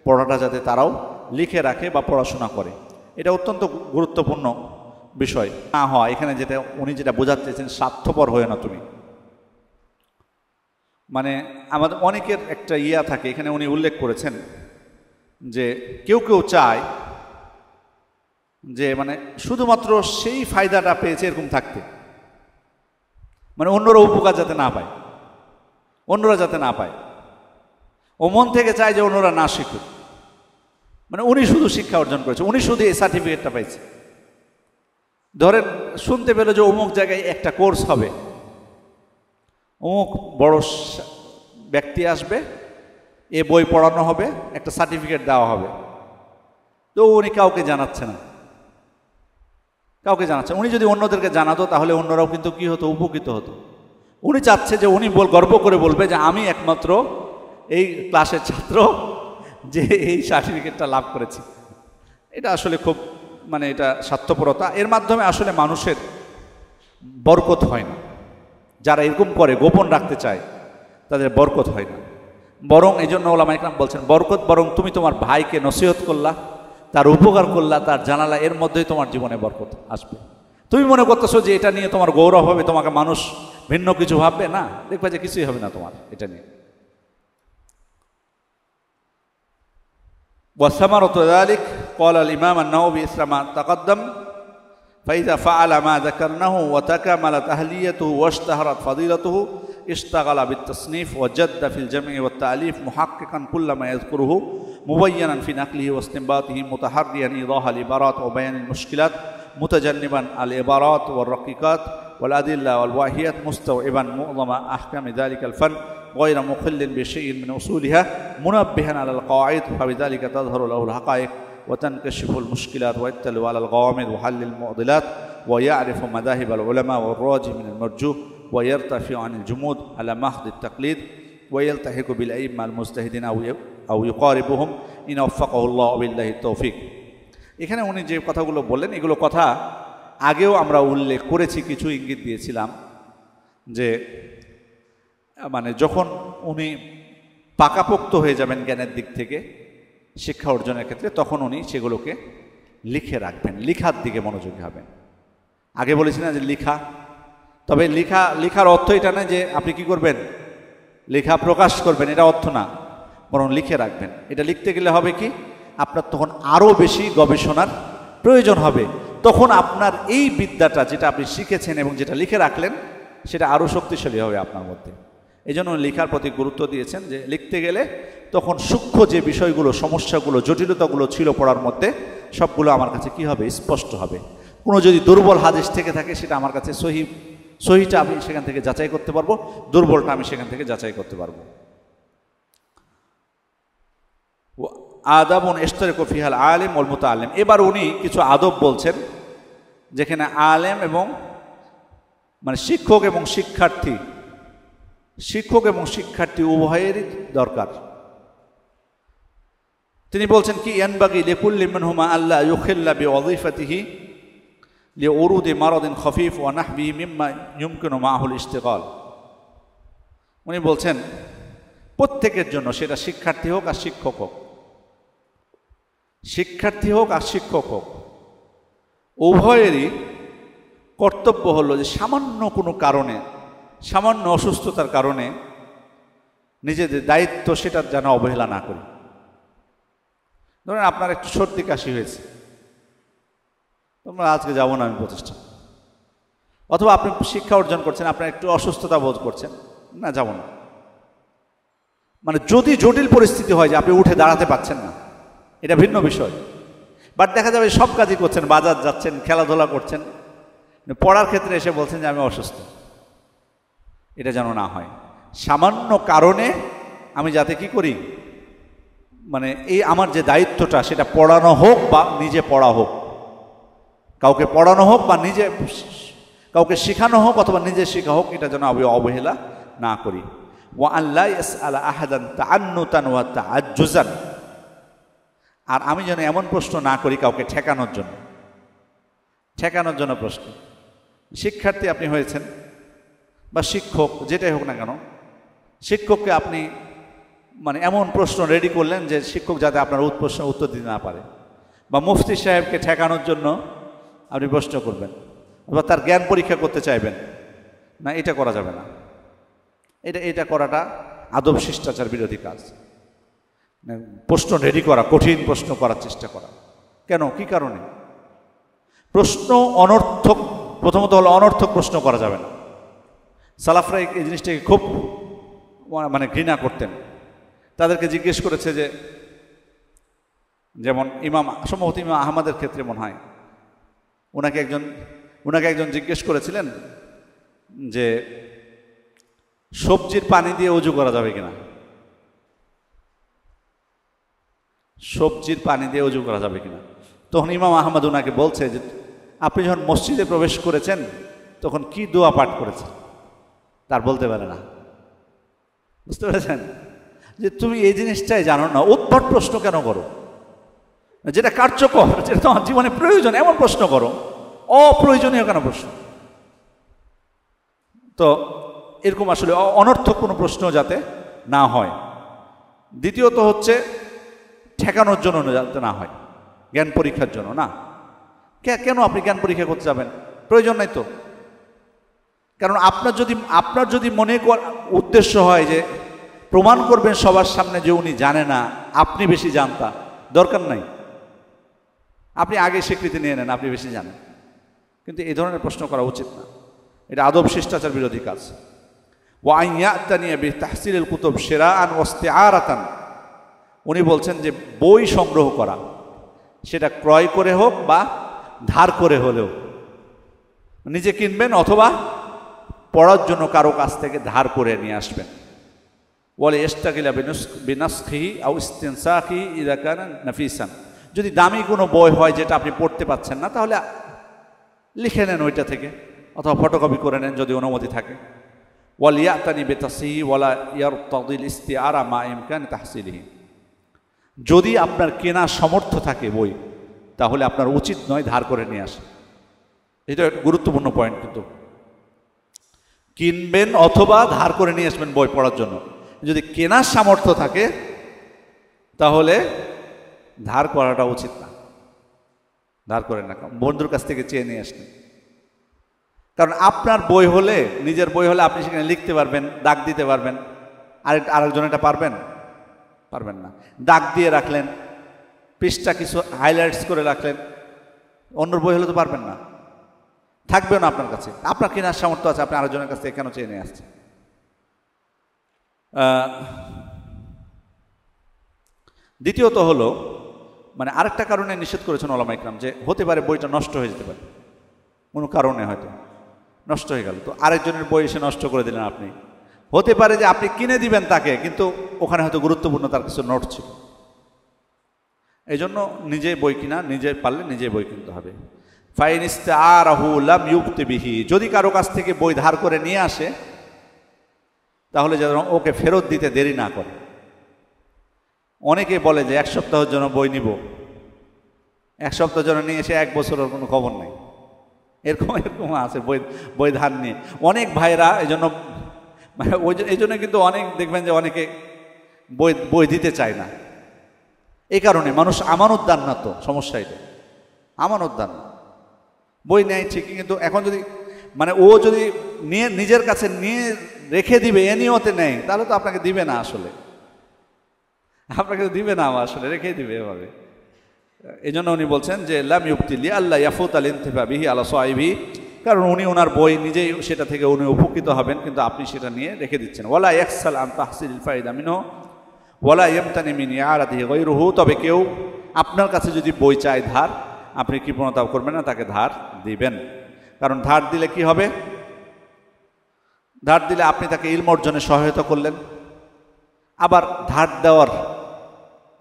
পড়াটা যাতে তারাও লিখে রাখে বা পড়াশোনা করে। এটা অত্যন্ত গুরুত্বপূর্ণ বিষয় না হয়। এখানে উনি যেটা বোঝাতে চেয়েছেন, স্বার্থপর হয়ে না তুমি, মানে আমাদের অনেকের একটা থাকে, এখানে উনি উল্লেখ করেছেন যে কেউ চায় যে মানে শুধুমাত্র সেই ফায়দাটা পেয়েছে এরকম থাকতে, মানে অন্যরা উপকার যাতে না পায়, অন্যরা যাতে না পায়, ও মন থেকে চায় যে অন্যরা না শিখুক। মানে উনি শুধু শিক্ষা অর্জন করেছে, উনি শুধু এই সার্টিফিকেটটা পাইছে। ধরেন শুনতে পেল যে অমুক জায়গায় একটা কোর্স হবে, অমুক বড় ব্যক্তি আসবে, এ বই পড়ানো হবে, একটা সার্টিফিকেট দেওয়া হবে, তো উনি কাউকে জানাচ্ছে না। উনি যদি অন্যদেরকে জানাতো তাহলে অন্যরাও কিন্তু কি হতো, উপকৃত হতো। উনি চাচ্ছে যে উনি গর্ব করে বলবে যে আমি একমাত্র এই ক্লাসের ছাত্র যে এই সার্টিফিকেটটা লাভ করেছি। এটা আসলে খুব মানে এটা স্বার্থপরতা, এর মাধ্যমে আসলে মানুষের বরকত হয় না। যারা এরকম করে গোপন রাখতে চায় তাদের বরকত হয় না, বরং এই জন্য ওলামা ইকরাম বলছেন বরকত বরং তুমি তোমার ভাইকে নসিহত করলা, তার উপকার করলা, তার জানালা, এর মধ্যেই তোমার জীবনে বরকত আসবে। তুমি মনে করতেছো যে এটা নিয়ে তোমার গৌরব হবে, তোমাকে মানুষ ভিন্ন কিছু ভাববে, না, দেখবে যে কিছুই হবে না তোমার এটা নিয়ে। وثمرة ذلك قال الإمام النووي إثر ما تقدم فإذا فعل ما ذكرناه وتكملت أهليته واشتهرت فضيلته اشتغل بالتصنيف وجد في الجمع والتأليف محققا كل ما يذكره مبينا في نقله واستنباطه متحريا إيضاح العبارات وبيان المشكلات متجنبا العبارات والرقيقات والأدلة والواهيات مستوعبا معظم أحكام ذلك الفن غير مخل بشيء من أصولها منبها على القواعد فبذلك تظهر له الحقائق وتنكشف المشكلات ويطلع على الغوامض وحل المعضلات ويعرف مذاهب العلماء والراجح من المرجوح ويرتفع عن الجمود على محض التقليد ويلتحق بالأئمة المجتهدين أو يقاربهم إن وفقه الله بالله التوفيق। এখানে উনি যে কথাগুলো বললেন এগুলো কথা আগেও আমরা উল্লেখ করেছি, কিছু ইঙ্গিত দিয়েছিলাম যে মানে যখন উনি পাকাপোক্ত হয়ে যাবেন জ্ঞানের দিক থেকে শিক্ষা অর্জনের ক্ষেত্রে, তখন উনি সেগুলোকে লিখে রাখবেন, লিখার দিকে মনোযোগী হবেন। আগে বলেছিলেন যে লিখা, তবে লিখার অর্থ এটা না যে আপনি কি করবেন, লেখা প্রকাশ করবেন, এটা অর্থ না, বরং লিখে রাখবেন। এটা লিখতে গেলে হবে কি, আপনার তখন আরও বেশি গবেষণার প্রয়োজন হবে। তখন আপনার এই বিদ্যাটা যেটা আপনি শিখেছেন এবং যেটা লিখে রাখলেন সেটা আরও শক্তিশালী হবে আপনার মধ্যে। এই জন্য লেখার প্রতি গুরুত্ব দিয়েছেন যে লিখতে গেলে তখন সূক্ষ্ম যে বিষয়গুলো, সমস্যাগুলো, জটিলতাগুলো ছিল পড়ার মধ্যে, সবগুলো আমার কাছে কি হবে, স্পষ্ট হবে। কোনো যদি দুর্বল হাদিস থেকে থাকে সেটা আমার কাছে সহিটা আমি সেখান থেকে যাচাই করতে পারবো, দুর্বলটা আমি সেখান থেকে যাচাই করতে পারবো। আদাবুন ইশতারাকু ফিহাল আলিম ওয়াল মুতাআল্লিম। এবার উনি কিছু আদব বলছেন যেখানে আলেম এবং মানে শিক্ষক এবং শিক্ষার্থী উভয়েরই দরকার। তিনি বলছেন কি, ইয়ানবাগি লিকুল্লি মিনহুমা আল্লা ইউখিল্লা বিওয়াজিফাতিহি লিউরুদি মারাদিন খফিফ ওয়া নাহবিহি মিম্মা ইউমকিনু মাআহুল ইশতিগাল। উনি বলছেন প্রত্যেকের জন্য, সেটা শিক্ষার্থী হোক আর শিক্ষক হোক, শিক্ষার্থী হোক আর শিক্ষক হোক, উভয়েরই কর্তব্য হলো যে সামান্য কোনো কারণে, সামান্য অসুস্থতার কারণে নিজেদের দায়িত্ব সেটা যেন অবহেলা না করি। ধরেন আপনার একটু সর্দি কাশি হয়েছে, তোমরা আজকে যাবো না আমি প্রতিষ্ঠান, অথবা আপনি শিক্ষা অর্জন করছেন, আপনার একটু অসুস্থতা বোধ করছেন, না যাব না। মানে যদি জটিল পরিস্থিতি হয় যে আপনি উঠে দাঁড়াতে পারছেন না, এটা ভিন্ন বিষয়। বাট দেখা যাবে সব কাজই করছেন, বাজার যাচ্ছেন, খেলাধুলা করছেন, পড়ার ক্ষেত্রে এসে বলছেন যে আমি অসুস্থ। এটা যেন না হয়। সামান্য কারণে আমি যাতে কি করি, মানে এই আমার যে দায়িত্বটা সেটা পড়ানো হোক বা নিজে পড়া হোক, কাউকে পড়ানো হোক বা নিজে কাউকে শেখানো হোক অথবা নিজে শেখা হোক, এটা যেন আমি অবহেলা না করি। ওয়া আল্লা ইয়াসআলা আহাদান তাআন্নুতান ওয়া তাআজ্জুজান, আর আমি যেন এমন প্রশ্ন না করি কাউকে ঠেকানোর জন্য প্রশ্ন। শিক্ষার্থী আপনি হয়েছেন বা শিক্ষক যেটাই হোক না কেন, শিক্ষককে আপনি মানে এমন প্রশ্ন রেডি করলেন যে শিক্ষক যাতে আপনার প্রশ্ন উত্তর দিতে না পারে, বা মুফতি সাহেবকে ঠেকানোর জন্য আপনি প্রশ্ন করবেন বা তার জ্ঞান পরীক্ষা করতে চাইবেন না, এটা করা যাবে না। এটা করাটা আদব শিষ্টাচার বিরোধী কাজ। প্রশ্ন রেডি করা, কঠিন প্রশ্ন করার চেষ্টা করা, কেন, কি কারণে? প্রশ্ন অনর্থক, প্রথমত হলো অনর্থক প্রশ্ন করা যাবে না। সালাফরা এই জিনিসটাকে খুব মানে ঘৃণা করতেন। তাদেরকে জিজ্ঞেস করেছে যে, যেমন সম্ভবত ইমাম আহমদের ক্ষেত্রে মনে হয়, ওনাকে একজন জিজ্ঞেস করেছিলেন যে সবজির পানি দিয়ে ওযু করা যাবে কিনা, সবজির পানি দিয়ে ওযু করা যাবে কিনা। তখন ইমাম আহমদ ওনাকে বলছে যে আপনি যখন মসজিদে প্রবেশ করেছেন তখন কি দোয়া পাঠ করেছেন, তার বলতে পারে না। বুঝতে পেরেছেন যে তুমি এই জিনিসটাই জানো না, উদ্ভট প্রশ্ন কেন করো? যেটা কার্যকর, যেটা তোমার জীবনে প্রয়োজন এমন প্রশ্ন করো, অপ্রয়োজনীয় কেন প্রশ্ন? তো এরকম আসলে অনর্থক কোনো প্রশ্ন যাতে না হয়। দ্বিতীয়ত হচ্ছে ঠেকানোর জন্য যাতে না হয়, জ্ঞান পরীক্ষার জন্য না। কেন আপনি জ্ঞান পরীক্ষা করতে যাবেন? প্রয়োজন নাই তো। কারণ আপনার যদি মনে উদ্দেশ্য হয় যে প্রমাণ করবেন সবার সামনে যে উনি জানে না, আপনি বেশি জানতা, দরকার নাই। আপনি আগে স্বীকৃতি নিয়ে নেন আপনি বেশি জানেন, কিন্তু এই ধরনের প্রশ্ন করা উচিত না। এটা আদব শিষ্টাচার বিরোধী কাজ। ওয়া আন ইয়াতানিয়া বিতাহসিলিল কুতুব শিরাআন ওয়া ইস্তিআরাতান, উনি বলছেন যে বই সংগ্রহ করা, সেটা ক্রয় করে হোক বা ধার করে হলেও, নিজে কিনবেন অথবা পড়ার জন্য কারো কাছ থেকে ধার করে নিয়ে আসবেন। ওয়ালা ইস্তাগিলা বিনাসখিহি আও ইস্তিনসাখিহি ইযা কানা নাফিসান, যদি দামি কোনো বই হয় যেটা আপনি পড়তে পাচ্ছেন না, তাহলে লিখে নেন ওইটা থেকে, অথবা ফটোকপি করে নেন যদি অনুমতি থাকে। ওয়াল ইয়াতানি বিতাসিহি ওয়ালা ইয়ারতাদিল ইস্তিআরা মা ইমকান তাহসিলিহি, যদি আপনার কেনার সামর্থ্য থাকে বই, তাহলে আপনার উচিত নয় ধার করে নিয়ে আসা। এটা গুরুত্বপূর্ণ পয়েন্ট। কিন্তু কিনবেন অথবা ধার করে নিয়ে আসবেন বই পড়ার জন্য। যদি কেনার সামর্থ্য থাকে তাহলে ধার করাটা উচিত না, ধার করে না, বন্ধুর কাছ থেকে চেয়ে নিয়ে আসবেন। কারণ আপনার বই হলে, নিজের বই হলে আপনি সেখানে লিখতে পারবেন, দাগ দিতে পারবেন। আরেকজন এটা পারবেন না। দাগ দিয়ে রাখলেন, পৃষ্ঠা কিছু হাইলাইটস করে রাখলেন, অন্যর বই হলে তো পারবেন না, থাকবেও না আপনার কাছে। আপনার কেনার সামর্থ্য আছে, আপনি আরেকজনের কাছ থেকে কেন চেয়ে নিয়ে আসছেন? দ্বিতীয়ত হলো, মানে আরেকটা কারণে নিষেধ করেছেন ওলামা ইকরাম, যে হতে পারে বইটা নষ্ট হয়ে যেতে পারে, কোনো কারণে হয়তো নষ্ট হয়ে গেল, তো আরেকজনের বই এসে নষ্ট করে দিলেন আপনি। হতে পারে যে আপনি কিনে দিবেন তাকে, কিন্তু ওখানে হয়তো গুরুত্বপূর্ণ তার কিছু নোট ছিল। এই জন্য নিজে বই কিনা, নিজে পারলে নিজে বই কিনতে হবে। ফাইন ইস্তাআরাহু লাম ইউবতি বিহি, যদি কারো কাছ থেকে বই ধার করে নিয়ে আসে তাহলে যেন ওকে ফেরত দিতে দেরি না করে। অনেকে বলে যে 1 সপ্তাহের জন্য বই নিব, 1 সপ্তাহের জন্য নিয়ে এসে 1 বছরের কোনো খবর নেই। এরকম আছে বই ধার নিয়ে অনেক ভাইরা। এই জন্য কিন্তু অনেক দেখবেন যে অনেকে বই দিতে চায় না। এই কারণে মানুষ আমানত দান না, তো সমস্যা এটা, আমানত দান বই নেয় ঠিকই, কিন্তু এখন যদি মানে ও যদি নিয়ে নিজের কাছে নিয়ে রেখে দিবে এ নিয়তে নেয়, তাহলে তো আপনাকে দিবে না, আসলে আপনাকে তো দিবে না, আসলে রেখেই দিবে এভাবে। এই জন্য উনি বলছেন যে লাম ইউক্তিলি আল্লাহ ইয়াফুত আল ইনতিফা বিহি আলা সাইবি, কারণ উনি ওনার বই নিজেই সেটা থেকে উনি উপকৃত হবেন, কিন্তু আপনি সেটা নিয়ে রেখে দিচ্ছেন। ওয়ালা ইয়াকসাল আন তাহসিলিল ফায়দা মিনহু ওয়ালা ইয়ামতানি মিন ইয়ারাতিহি গায়রুহু, তবে কেউ আপনার কাছে যদি বই চায় ধার, আপনি কৃপণতা করবেন না, তাকে ধার দিবেন। কারণ ধার দিলে কি হবে? ধার দিলে আপনি তাকে ইলম অর্জনে সহায়তা করলেন, আবার ধার দেওয়ার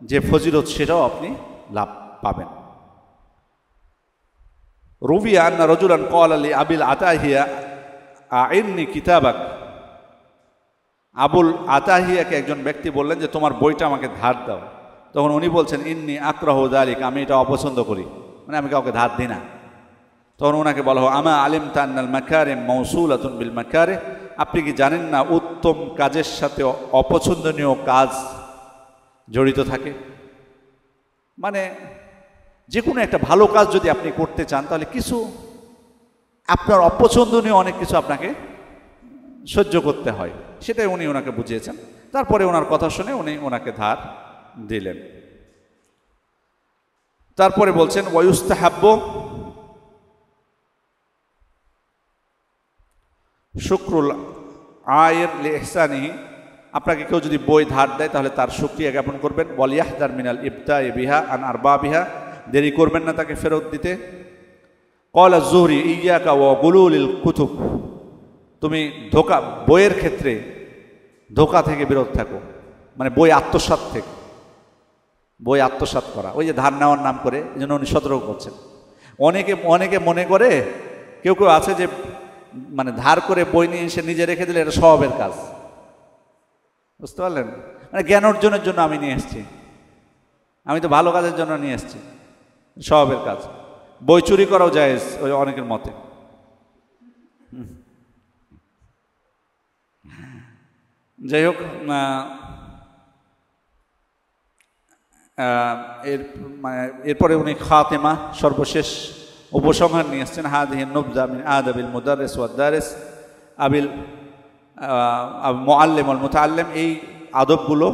যে ফজিলত সেটাও আপনি লাভ পাবেন। রুবিয়া আন্না রাজুলান ক্বালা লি আবিল আতাহিয়া আইন্নি কিতাবাক, আবুল আতাহিয়াকে একজন ব্যক্তি বললেন যে তোমার বইটা আমাকে ধার দাও। তখন উনি বলছেন ইন্নি আক্রাহু যালিক, আমি এটা অপছন্দ করি, মানে আমি কাউকে ধার দিই না। তখন ওনাকে বলা হয় আমা আলিমতা আন্নাল মাকারিম মাওসুলাতুন বিল মাকারিহ, আপনি কি জানেন না উত্তম কাজের সাথে অপছন্দনীয় কাজ জড়িত থাকে। মানে যে কোনো একটা ভালো কাজ যদি আপনি করতে চান, তাহলে কিছু আপনার অপছন্দনীয় অনেক কিছু আপনাকে সহ্য করতে হয়, সেটাই উনি ওনাকে বুঝিয়েছেন। তারপরে ওনার কথা শুনে উনি ওনাকে ধার দিলেন। তারপরে বলছেন ওয়ায়ুস্তাহাব্বু শুকরুল আয়ের লিহসানিহি, আপনাকে কেউ যদি বই ধার দেয় তাহলে তার শুকরিয়া জ্ঞাপন করবেন। ওয়ালিয়াহদার মিনাল ইবতাই বিহা আন আরবাবিহা, দেরি করবেন না তাকে ফেরত দিতে। ক্বালা যুহরি ইয়াকা ওয়া গুলুলিল কুতুব, তুমি ধোকা, বইয়ের ক্ষেত্রে ধোকা থেকে বিরত থাকো, মানে বই আত্মসাৎ থেকে, বই আত্মসাৎ করা, ওই যে ধার নেওয়ার নাম করে, এই জন্য উনি সতর্ক করছেন। অনেকে মনে করে, কেউ কেউ আছে যে মানে ধার করে বই নিয়ে এসে নিজে রেখে দিলে এটা স্বভাবের কাজ, বুঝতে পারলেন? মানে জ্ঞান অর্জনের জন্য আমি নিয়ে এসেছি, আমি তো ভালো কাজের জন্য নিয়ে এসেছি, স্বভাবের কাজ। বই চুরি করাও জায়েজ ওই অনেকের মতে। যাই হোক, এরপরে উনি খাতেমা, সর্বশেষ উপসংহার নিয়ে আসছেন। হাদিহি নুবযা মিন আদাবিল মুদাররিস ওয়াদ দারিস আবিল মুআল্লিম ওয়াল মুতাআল্লিম, এই আদবগুলো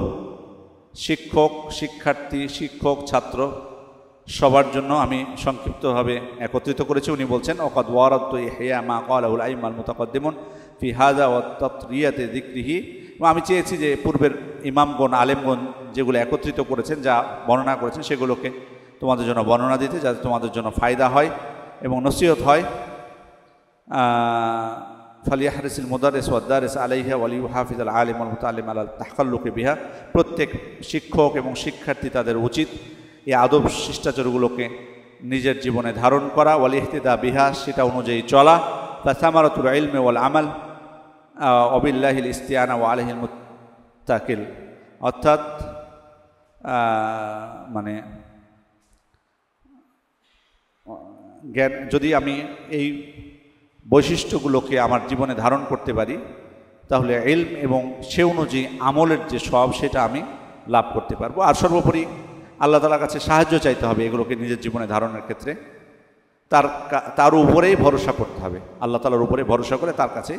শিক্ষক, শিক্ষার্থী, শিক্ষক, ছাত্র সবার জন্য আমি সংক্ষিপ্তভাবে একত্রিত করেছি। উনি বলছেন ওয়াকাদ ওয়ারাদতু ইহইয়া মা ক্বালাহুল আইম্মাল মুতাকদ্দিমুন ফি হাযা ওয়া তাতরিয়াতি যিকরিহি, আমি চেয়েছি যে পূর্বের ইমামগণ, আলেমগণ যেগুলো একত্রিত করেছেন, যা বর্ণনা করেছেন, সেগুলোকে তোমাদের জন্য বর্ণনা দিতে, যাতে তোমাদের জন্য ফায়দা হয় এবং নসিহত হয়। ফালিয়াহরিসিল মুদাররিস ওয়াদ দারিস আলাইহা ওয়া লিইউহাফিজাল আলিম ওয়াল মুতাআল্লিম আলা তাখাল্লুকি বিহা, প্রত্যেক শিক্ষক এবং শিক্ষার্থী তাদের উচিত এই আদব শিষ্টাচারগুলোকে নিজের জীবনে ধারণ করা, ওয়াল ইহতিদা বিহা, সেটা অনুযায়ী চলা। ফাসামারাতুল ইলমি ওয়াল আমাল ওয়াবিল্লাহিল ইস্তিআনা ওয়া আলাইহিল মুত্তাকিল, অর্থাৎ মানে জ্ঞান, যদি আমি এই বৈশিষ্ট্যগুলোকে আমার জীবনে ধারণ করতে পারি, তাহলে ইলম এবং সে অনুযায়ী আমলের যে সব, সেটা আমি লাভ করতে পারবো। আর সর্বোপরি আল্লাহ তাআলার কাছে সাহায্য চাইতে হবে এগুলোকে নিজের জীবনে ধারণের ক্ষেত্রে। তার উপরেই ভরসা করতে হবে, আল্লাহ তাআলার উপরে ভরসা করে তার কাছে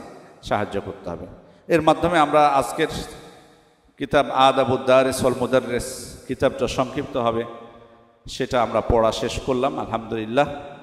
সাহায্য করতে হবে। এর মাধ্যমে আমরা আজকের কিতাব আদাবুদ দারিস ওয়াল মুদাররিস কিতাবটা সংক্ষিপ্ত হবে সেটা আমরা পড়া শেষ করলাম, আলহামদুলিল্লাহ।